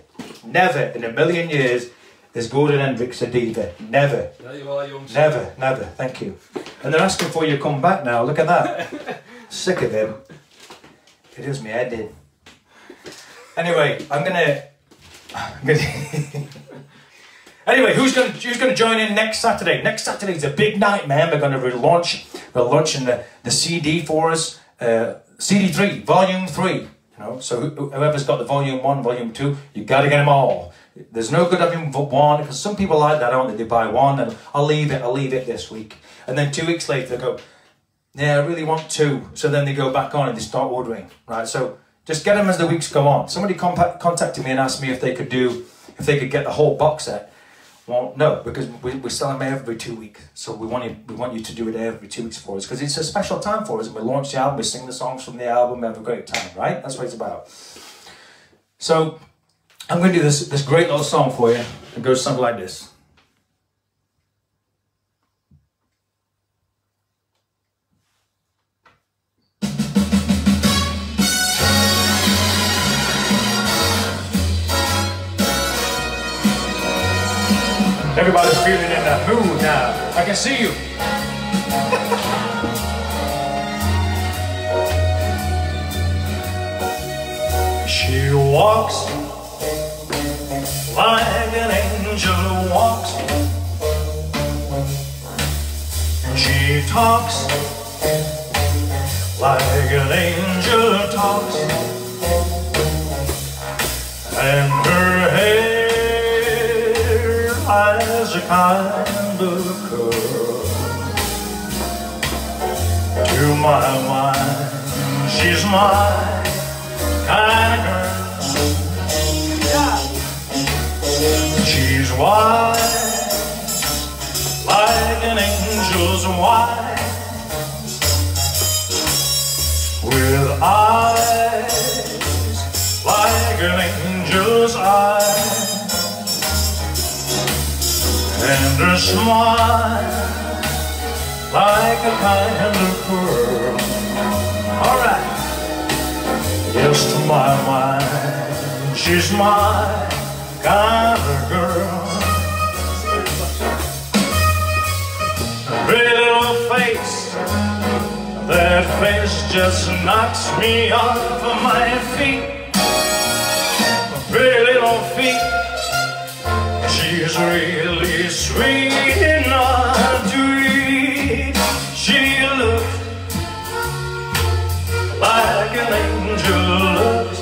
Never in a million years is Gordon Hendricks a diva. Never. There you are, young never, never. Thank you. And they're asking for you to come back now. Look at that. Sick of him. It does me head in. Anyway, I'm gonna Anyway, who's gonna join in next Saturday? Next Saturday's a big night, man. We're gonna relaunch. We're launching the CD for us. CD3, Volume 3. You know, so whoever's got the Volume 1, Volume 2, you gotta get them all. There's no good having one, because some people like that, don't they? They buy one and I'll leave it this week. And then 2 weeks later they go, yeah, I really want 2. So then they go back on and they start ordering, right? So just get them as the weeks go on. Somebody contacted me and asked me if they could get the whole box set. Well, no, because we sell them every 2 weeks. So we want you to do it every 2 weeks for us, because it's a special time for us. And we launch the album, we sing the songs from the album, we have a great time, right? That's what it's about. So I'm going to do this great little song for you. It goes something like this. Everybody's feeling in that mood now. I can see you. She walks like an angel walks. She talks like an angel talks. And her hair has a kind of curl. To my mind, she's my kind of girl. Yeah. She's white, like an angel's white. smile like a kind of girl. Alright. Yes, to my mind, she's my kind of girl. Pretty little face, that face just knocks me off of my feet. Pretty little feet, she's really sweet enough to eat. She looks like an angel looks.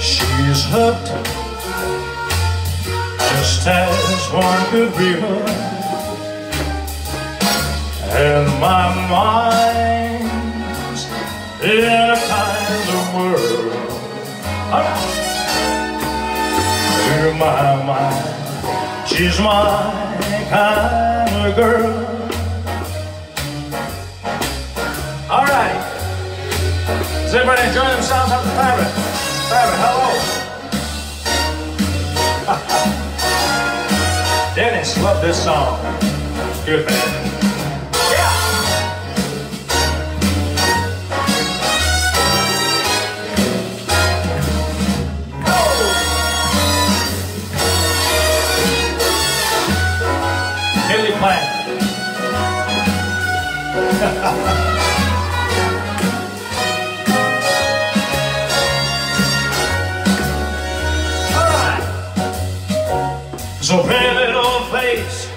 She's hooked, just as one could be hooked. And my mind's in a kind of world. To my mind, she's my kind of girl. Alright. Is everybody enjoying themselves up the Parrot? Parrot, hello. Dennis, love this song. Good man. So pretty little face,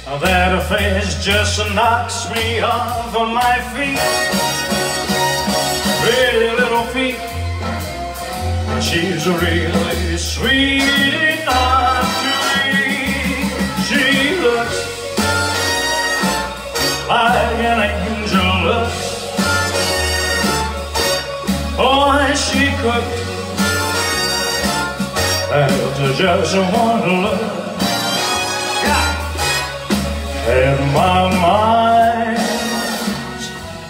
that face just knocks me off of my feet. Pretty little feet, she's really sweet enough to eat. She looks like an angel looks. Boy, she cooked, that's just one look. Yeah. And my mind's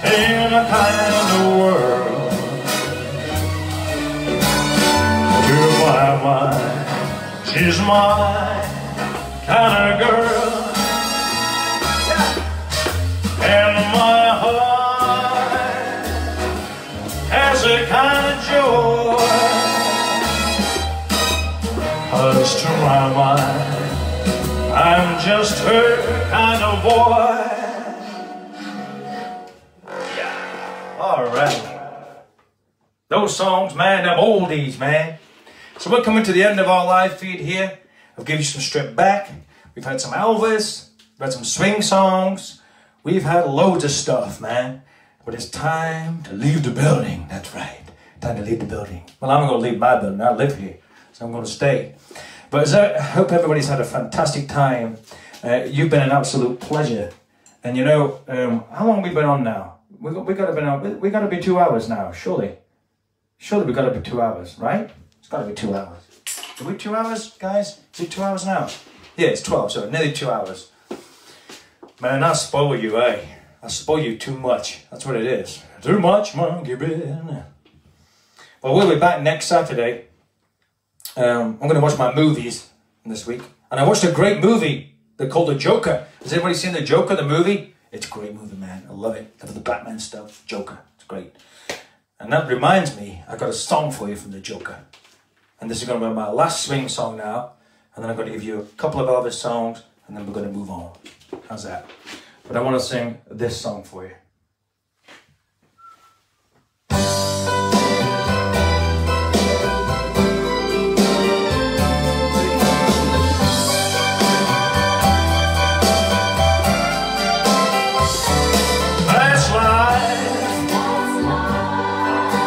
in a kind of world. To my mind, she's my kind of girl. Yeah. And my heart has a kind of joy. 'Cause to my mind, I'm just her kind of boy. Yeah. Alright. Those songs, man, them oldies, man. So we're coming to the end of our live feed here. I'll give you some stripped back. We've had some Elvis. We've had some swing songs. We've had loads of stuff, man. But it's time to leave the building. That's right. Time to leave the building. Well, I'm going to leave my building. I live here. So I'm going to stay. But I hope everybody's had a fantastic time. You've been an absolute pleasure. And you know, how long have we been on now? We got to be 2 hours now, surely. Surely we got to be 2 hours, right? It's got to be 2 hours. Are we 2 hours, guys? Is it 2 hours now? Yeah, it's 12, so nearly 2 hours. Man, I spoil you, eh? I spoil you too much. That's what it is. Too much monkey bread. Well, we'll be back next Saturday. I'm going to watch my movies this week. And I watched a great movie called The Joker. Has anybody seen The Joker, the movie? It's a great movie, man. I love it. Love the Batman stuff. Joker. It's great. And that reminds me, I got a song for you from The Joker. And this is going to be my last swing song now. And then I'm going to give you a couple of Elvis songs. And then we're going to move on. How's that? But I want to sing this song for you.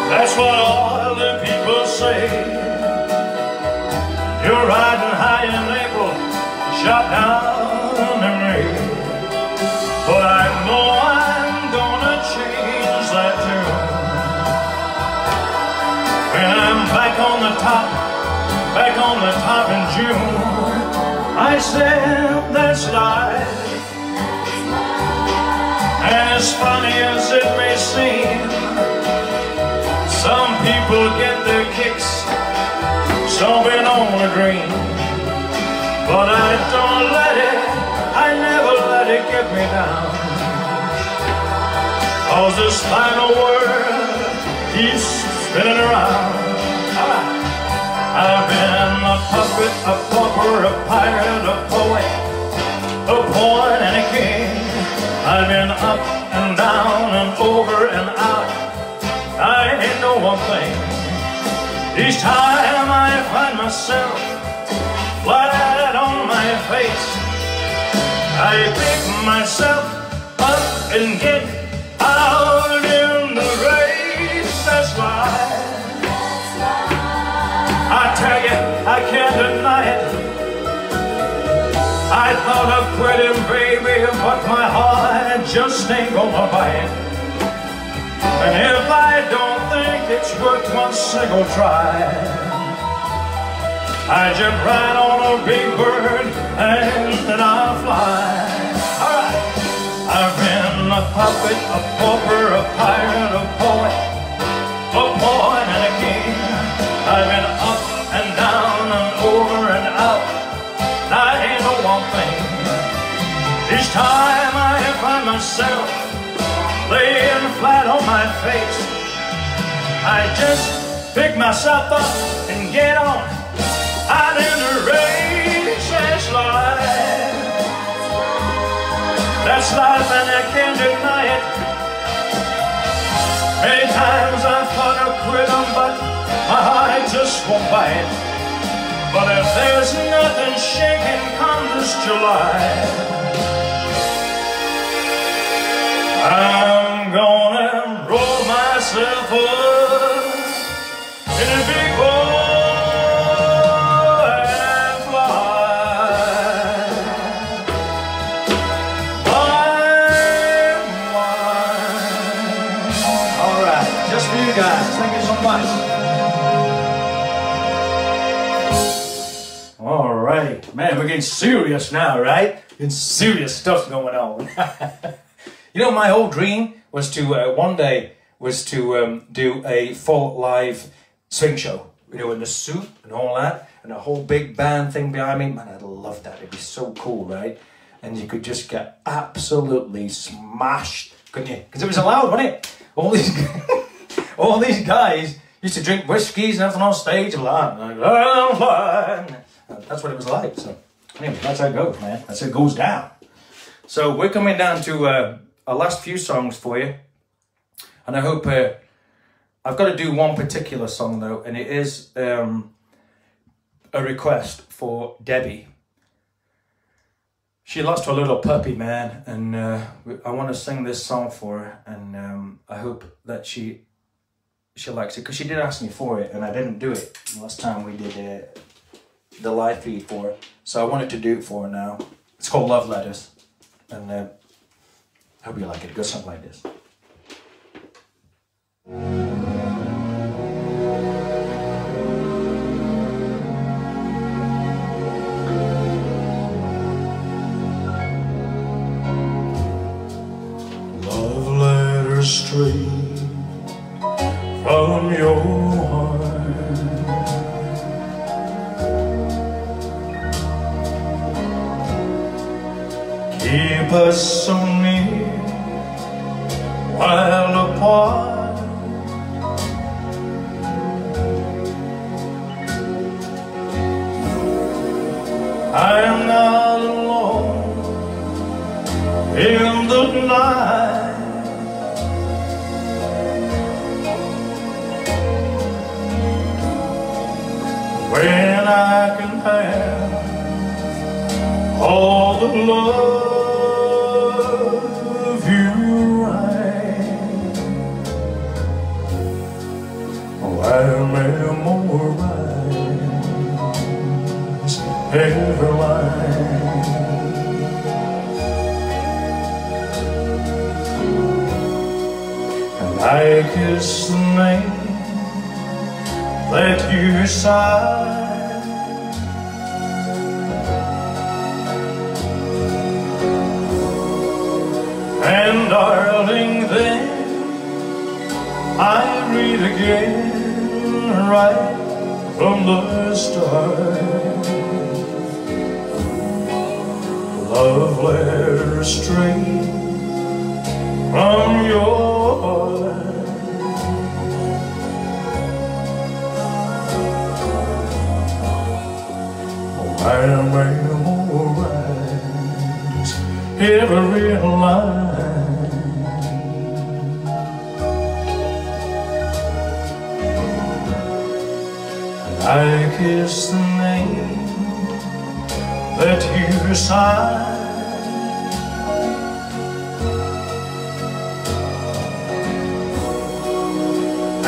That's what all the people say. You're riding high in April, shot down in rain. But I know I'm gonna change that tune. When I'm back on the top in June, I said that's life. And as funny as it may seem, some people get their kicks stomping on the green. but I don't let it, I never let it get me down. 'Cause this final world keeps spinning around. I've been a puppet, a pauper, a pirate, a poet, a pawn and a king. I've been up and down and over and out. I ain't know one thing. Each time I find myself flat on my face, I pick myself up and get out in the race. That's life. I tell you, I can't deny it. I thought of quitting, baby, but my heart just ain't gonna bite. And if I don't think it's worth one single try, I jump right on a big bird and then I'll fly. Alright. I've been a puppet, a pauper, a pirate, a poet, a pawn and a king. I've been up and down and over and out. I ain't no one thing. Each time I find myself laying flat on my face, I just pick myself up and get on out in the race. That's life. That's life and I can't deny it. Many times I thought I'd quit them, but my heart just won't bite. But if there's nothing shaking come this July, I'm gonna roll myself up in a big hole and fly. All right, just for you guys. Thank you so much. All right, man, we're getting serious now, right? Getting serious stuff going on. You know, my whole dream was to, one day, was to do a full live swing show. You know, in the suit and all that, and a whole big band thing behind me. Man, I'd love that. It'd be so cool, right? And you could just get absolutely smashed, couldn't you? Because it was allowed, wasn't it? All these guys used to drink whiskeys and everything on stage. That's what it was like. So, anyway, that's how it goes, man. That's how it goes down. So, we're coming down to our last few songs for you, and I hope I've got to do one particular song though, and it is a request for Debbie. She lost her little puppy, man, and I want to sing this song for her, and I hope that she likes it, because she did ask me for it and I didn't do it last time we did the live feed for her, so I wanted to do it for her now. It's called Love Letters, and I hope you like it. It goes something like this. Love letters straight from your heart, keep us so near while apart. I'm not alone in the night. When I can have all the love you write, I memorize every line. And I kiss the name that you sigh, and darling, then I read again right from the start. love letter straight from your heart. Oh, I memorize every line. I kiss the name that you signed.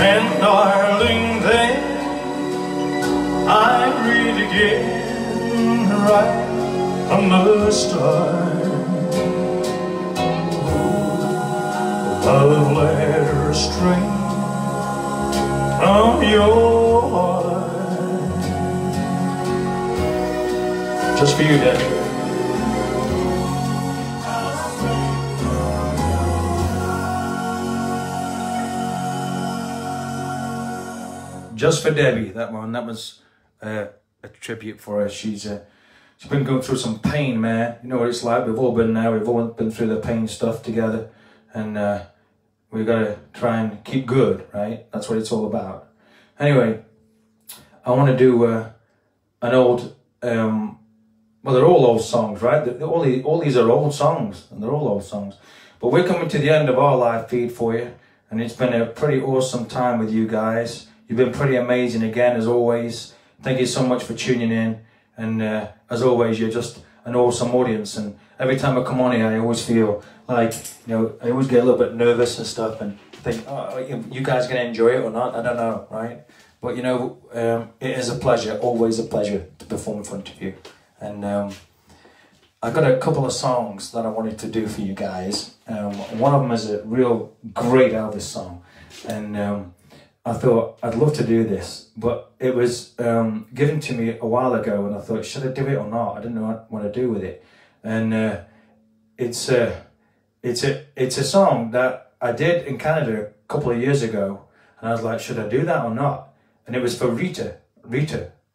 And darling, then I read again right from the start. Love letter straight from your heart. Just for you, Debbie. Just for Debbie, that one. That was a tribute for her. She's been going through some pain, man. You know what it's like. We've all been there. We've all been through the pain stuff together, and we've got to try and keep good, right? That's what it's all about. Anyway, I want to do an old. Well, they're all old songs, right? All these are old songs, and they're all old songs. But we're coming to the end of our live feed for you, and it's been a pretty awesome time with you guys. You've been pretty amazing again, as always. Thank you so much for tuning in. And as always, you're just an awesome audience. And every time I come on here, I always feel like, you know, I always get a little bit nervous and stuff and think, oh, you guys going to enjoy it or not? I don't know, right? But, you know, it is a pleasure, always a pleasure to perform in front of you. And I've got a couple of songs that I wanted to do for you guys. One of them is a real great Elvis song. And I thought I'd love to do this, but it was given to me a while ago, and I thought, should I do it or not? I didn't know what to do with it, and it's a song that I did in Canada a couple of years ago, and I was like, should I do that or not? And it was for Rita,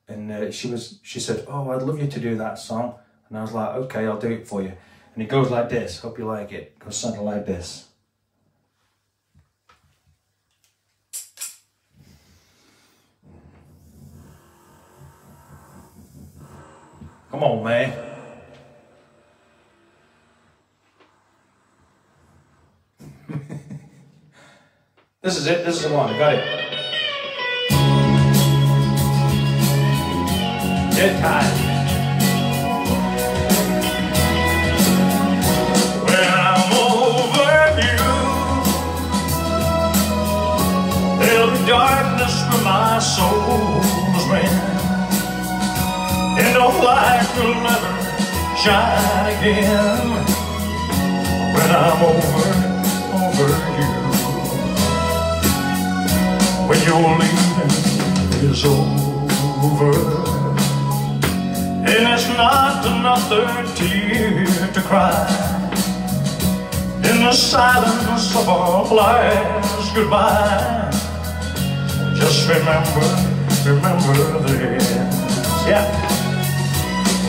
and she said, oh, I'd love you to do that song, and I was like, okay, I'll do it for you, and it goes like this. Hope you like it. It goes something like this. Come on, man. This is it. This is the one. I got it. Dead time. When I'm over you, there'll be darkness for my soul's rim. And no light will never shine again when I'm over you. When your leaving is over, and it's not another tear to cry in the silence of our last goodbye. Just remember this, yeah.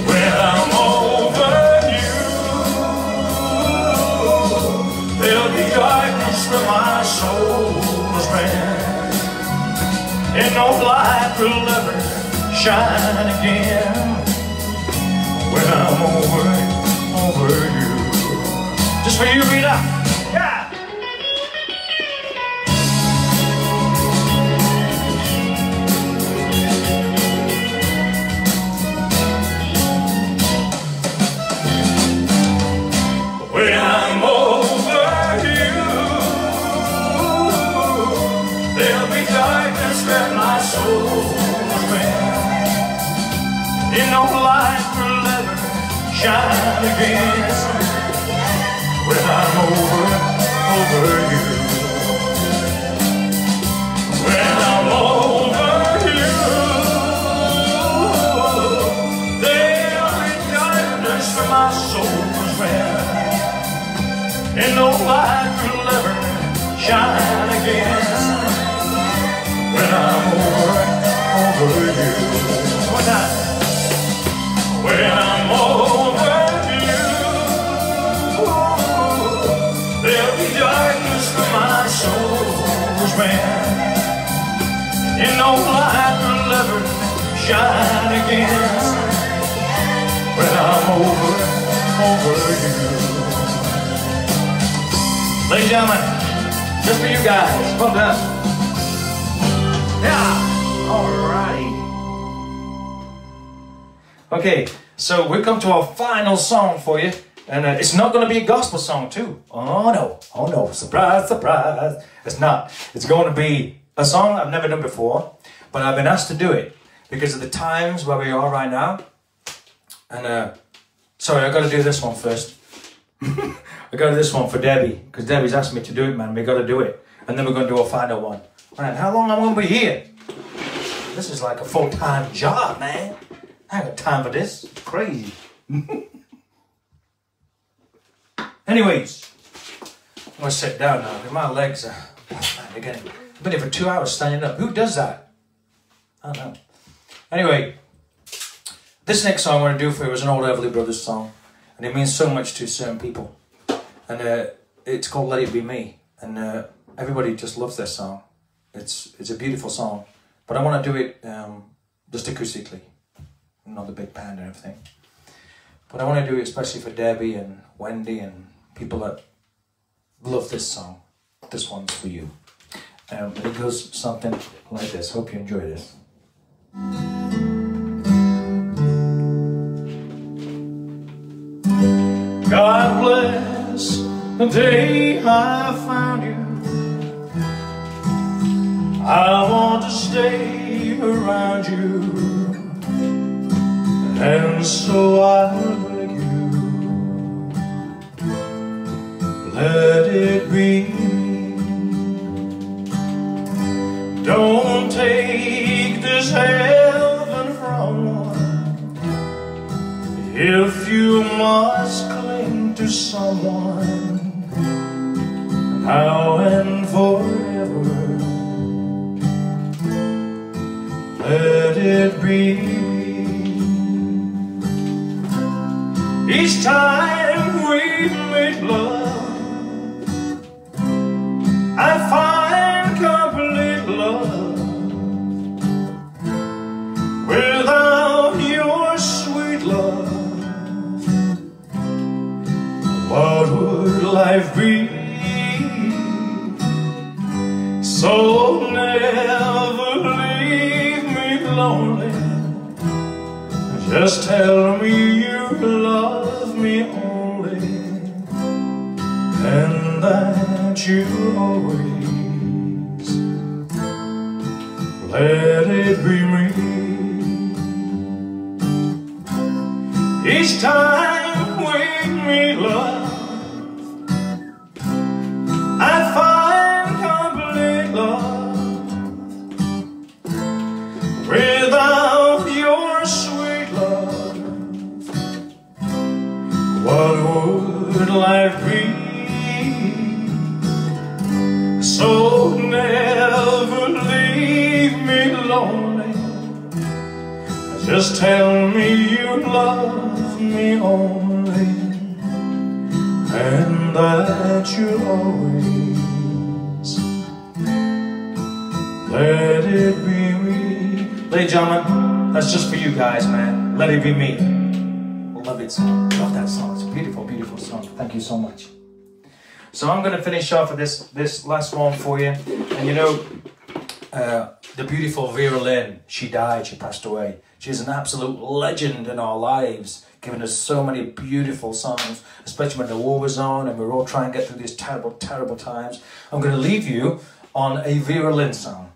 When I'm over you, there'll be darkness where my soul's ran, and no light will ever shine again when I'm over you. Just for you, Rita. Yeah. When I'm over you, there'll be darkness where my soul's been, and no light will ever shine again when I'm over you. When I'm over you, there'll be darkness where my soul's been, and no light will ever shine again when I'm over you. One time. When I'm over you, darkness from my soul's been. You know light will never shine again when I'm over you. Ladies and gentlemen, just for you guys, well done. Yeah, alrighty. Okay, so we come to our final song for you. And it's not going to be a gospel song too. Oh no, surprise, surprise. It's not. It's going to be a song I've never done before, but I've been asked to do it because of the times where we are right now. And sorry, I've got to do this one first. I got to do this one for Debbie, because Debbie's asked me to do it, man. We got to do it. And then we're going to do a final one. Man, how long am I going to be here? This is like a full-time job, man. I ain't got time for this. It's crazy. Anyways, I'm going to sit down now because my legs are, oh man, again, I've been here for 2 hours standing up. Who does that? I don't know. Anyway, this next song I'm going to do for you is an old Everly Brothers song. And it means so much to certain people. And it's called Let It Be Me. And everybody just loves this song. It's a beautiful song. But I want to do it just acoustically. Not the big band and everything. But I want to do it especially for Debbie and Wendy and people that love this song. This one's for you. It goes something like this. Hope you enjoy this. God bless the day I found you. I want to stay around you, and so I'll beg you, let it be me. Don't take this heaven from one. If you must cling to someone now and forever, let it be me. Each time we make love, I find complete love. Without your sweet love, what would life be? So never leave me lonely. Just tell me you love me only, and that you always let it be me. Each time we meet love, I find complete love. Without your sweet love, what would life be? So never leave me lonely. Just tell me you love me only, and that you always let it be me. Ladies and gentlemen, that's just for you guys, man. Let it be me. Love it song. Love that song. It's a beautiful, beautiful song. Thank you so much. So I'm going to finish off with this last one for you. And you know, the beautiful Vera Lynn, she died, she passed away. She's an absolute legend in our lives, giving us so many beautiful songs, especially when the war was on and we were all trying to get through these terrible, terrible times. I'm going to leave you on a Vera Lynn song.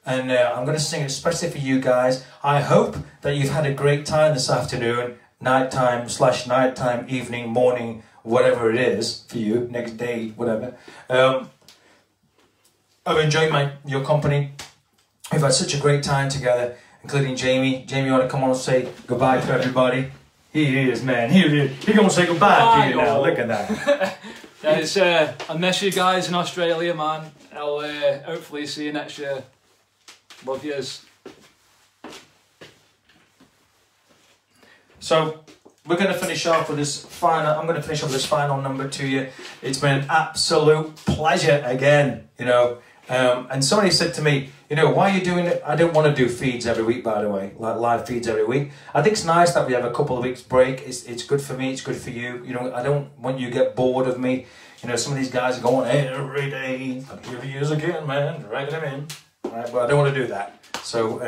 And I'm going to sing it especially for you guys. I hope that you've had a great time this afternoon, nighttime / nighttime, evening, morning, whatever it is for you, next day, whatever. I've enjoyed your company. We've had such a great time together, including Jamie. Jamie, you want to come on and say goodbye to everybody? He is, man. He's going to say goodbye to you now. Look at that. Yeah, I miss you guys in Australia, man. I'll hopefully see you next year. Love yous. So, we're going to finish off with this final. I'm going to finish off with this final number to you. It's been an absolute pleasure again, you know. And somebody said to me, you know, why are you doing it? I don't want to do feeds every week, by the way, like live feeds every week. I think it's nice that we have a couple of weeks break. It's good for me. It's good for you. You know, I don't want you to get bored of me. You know, some of these guys are going every day. Here he is again, man, dragging him in. Right, but I don't want to do that. So,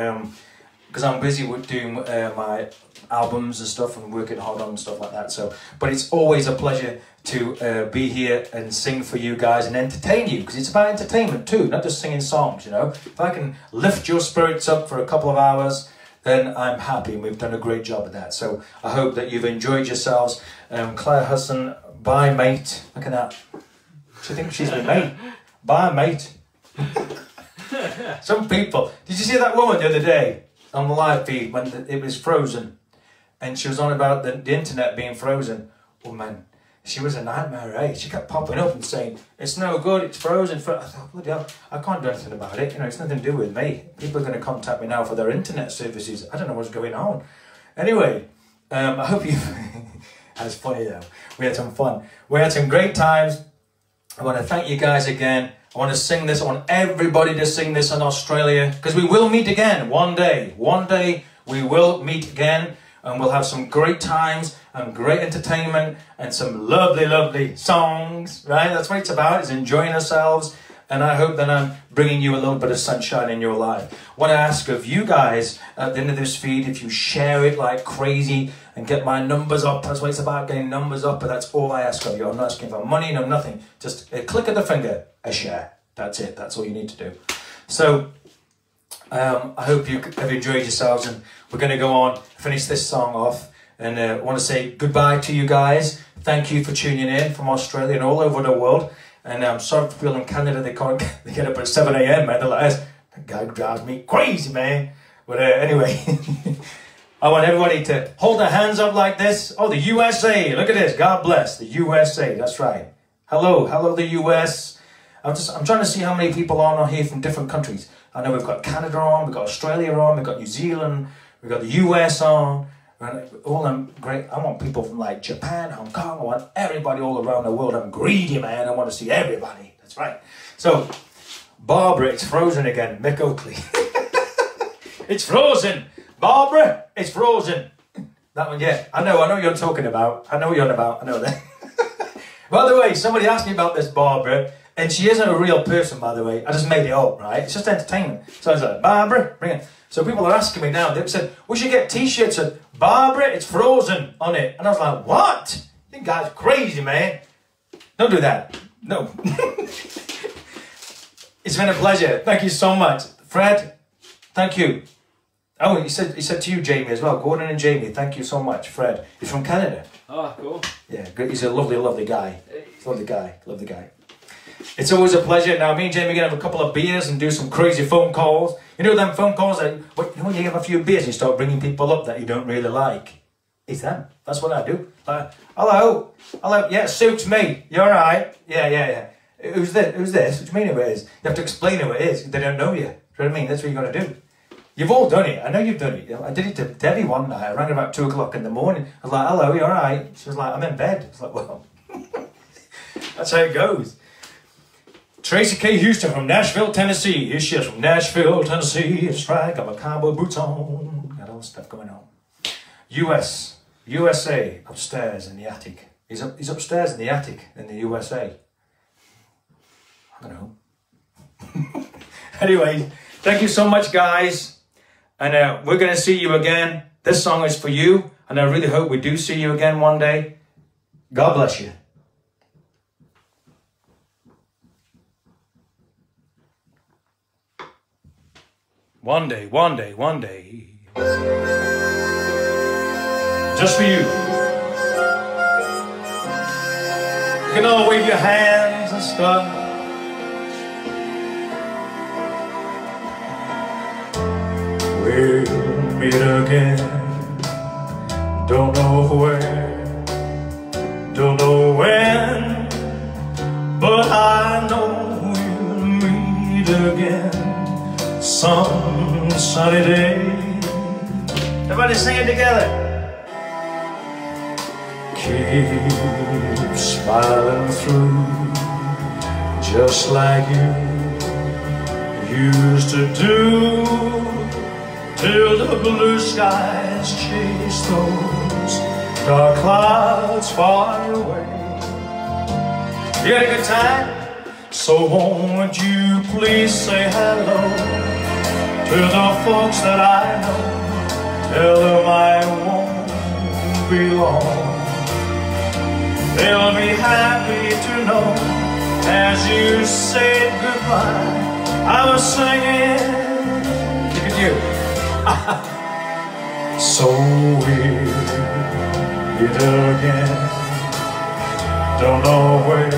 because I'm busy with doing my albums and stuff and working hard on stuff like that. So, but it's always a pleasure to be here and sing for you guys and entertain you, because it's about entertainment too, not just singing songs, you know. If I can lift your spirits up for a couple of hours, then I'm happy, and we've done a great job of that. So I hope that you've enjoyed yourselves. Claire Hudson, bye mate. Look at that. She thinks she's my mate. Bye mate. Some people, did you see that woman the other day on the live feed when it was frozen, and she was on about the internet being frozen? Oh man, she was a nightmare, eh? She kept popping up and saying, it's no good, it's frozen. I thought, bloody hell, I can't do anything about it. You know, it's nothing to do with me. People are going to contact me now for their internet services. I don't know what's going on. Anyway, I hope you... That's funny though. We had some fun. We had some great times. I want to thank you guys again. I want to sing this. I want everybody to sing this in Australia, because we will meet again one day. One day we will meet again, and we'll have some great times and great entertainment and some lovely, lovely songs, right? That's what it's about, is enjoying ourselves. And I hope that I'm bringing you a little bit of sunshine in your life. What I ask of you guys at the end of this feed, if you share it like crazy and get my numbers up. That's what it's about, getting numbers up, but that's all I ask of you. I'm not asking for money, no nothing. Just a click of the finger, a share. That's it. That's all you need to do. So I hope you have enjoyed yourselves, and we're going to go on, finish this song off. And I want to say goodbye to you guys. Thank you for tuning in from Australia and all over the world. And I'm sorry for people in Canada, they get up at 7 AM, man. They're like, that guy drives me crazy, man. But anyway, I want everybody to hold their hands up like this. Oh, the USA, look at this. God bless the USA, that's right. Hello, hello the US. I'm trying to see how many people are on here from different countries. I know we've got Canada on, we've got Australia on, we've got New Zealand, we've got the US on. All them great. I want people from like Japan, Hong Kong. I want everybody all around the world. I'm greedy, man. I want to see everybody. That's right. So, Barbara, it's frozen again. Mick Oakley. It's frozen. Barbara, it's frozen. That one, yeah. I know what you're talking about. I know what you're on about. I know that. By the way, somebody asked me about this Barbara, and she isn't a real person, by the way. I just made it up, right? It's just entertainment. So I was like, Barbara, bring it. So people are asking me now, they said, we should get t-shirts that Barbara, it's frozen on it. And I was like, what? You guys are crazy, man. Don't do that. No. It's been a pleasure. Thank you so much. Fred, thank you. Oh, he said to you, Jamie, as well. Gordon and Jamie, thank you so much. Fred, he's from Canada. Oh, cool. Yeah, good. He's a lovely, lovely guy. Lovely guy, lovely guy. It's always a pleasure. Now, me and Jamie are going to have a couple of beers and do some crazy phone calls. You know them phone calls that, when you have a few beers and you start bringing people up that you don't really like? It's them. That's what I do. Hello? Hello? Yeah, suits me. You all right? Yeah. Who's this? Who's this? What do you mean who it is? You have to explain who it is. They don't know you. Do you know what I mean? That's what you're going to do. You've all done it. I know you've done it. I did it to Debbie one night. I rang her about 2 o'clock in the morning. I was like, hello, you all right? She was like, I'm in bed. I was like, well, that's how it goes. Tracy K. Houston from Nashville, Tennessee. Here she is from Nashville, Tennessee. That's right, got my cowboy boots on. Got all the stuff going on. USA, upstairs in the attic. He's upstairs in the attic in the USA. I don't know. Anyway, thank you so much, guys. And we're going to see you again. This song is for you. And I really hope we do see you again one day. God bless you. One day. Just for you. You can all wave your hands and stuff. We'll meet again. Don't know where, don't know when, but I know we'll meet again. Some sunny day. Everybody sing it together. keep smiling through, just like you used to do, till the blue skies chase those dark clouds far away. You had a good time? So won't you please say hello to the folks that I know? Tell them I won't be long. They'll be happy to know as you said goodbye. I was singing, look at you. So we'll meet again. Don't know where,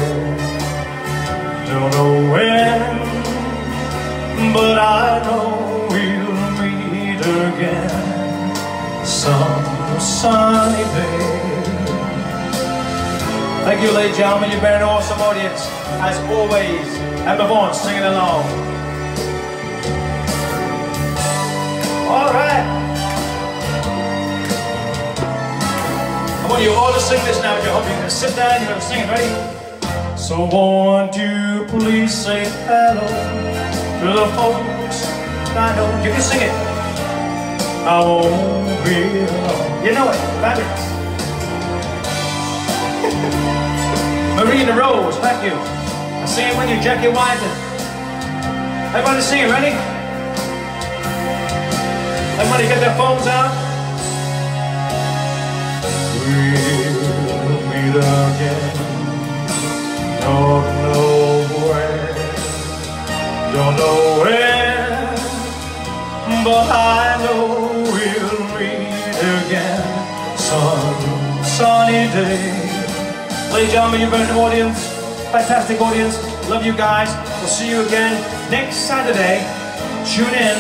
don't know when, but I know we'll meet again some sunny day. Thank you, ladies and gentlemen. You've been an awesome audience, as always. Emma Vaughan singing along. All right. I want you all to sing this now. You're hoping to sit down. You're going to sing it. Ready? So won't you please say hello to the folks I know. You can sing it. I won't be alone. You know it. Fabulous. Marie the Rose, thank you. I see it with you, Jackie Wyden. Everybody sing it, ready? Everybody get their phones out. We'll meet again. Don't know where, don't know when, but I know we'll meet again some sunny day. Ladies and gentlemen, you've been an audience, fantastic audience. Love you guys. We'll see you again next Saturday. Tune in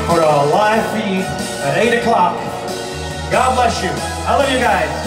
for a live feed at 8 o'clock. God bless you. I love you guys.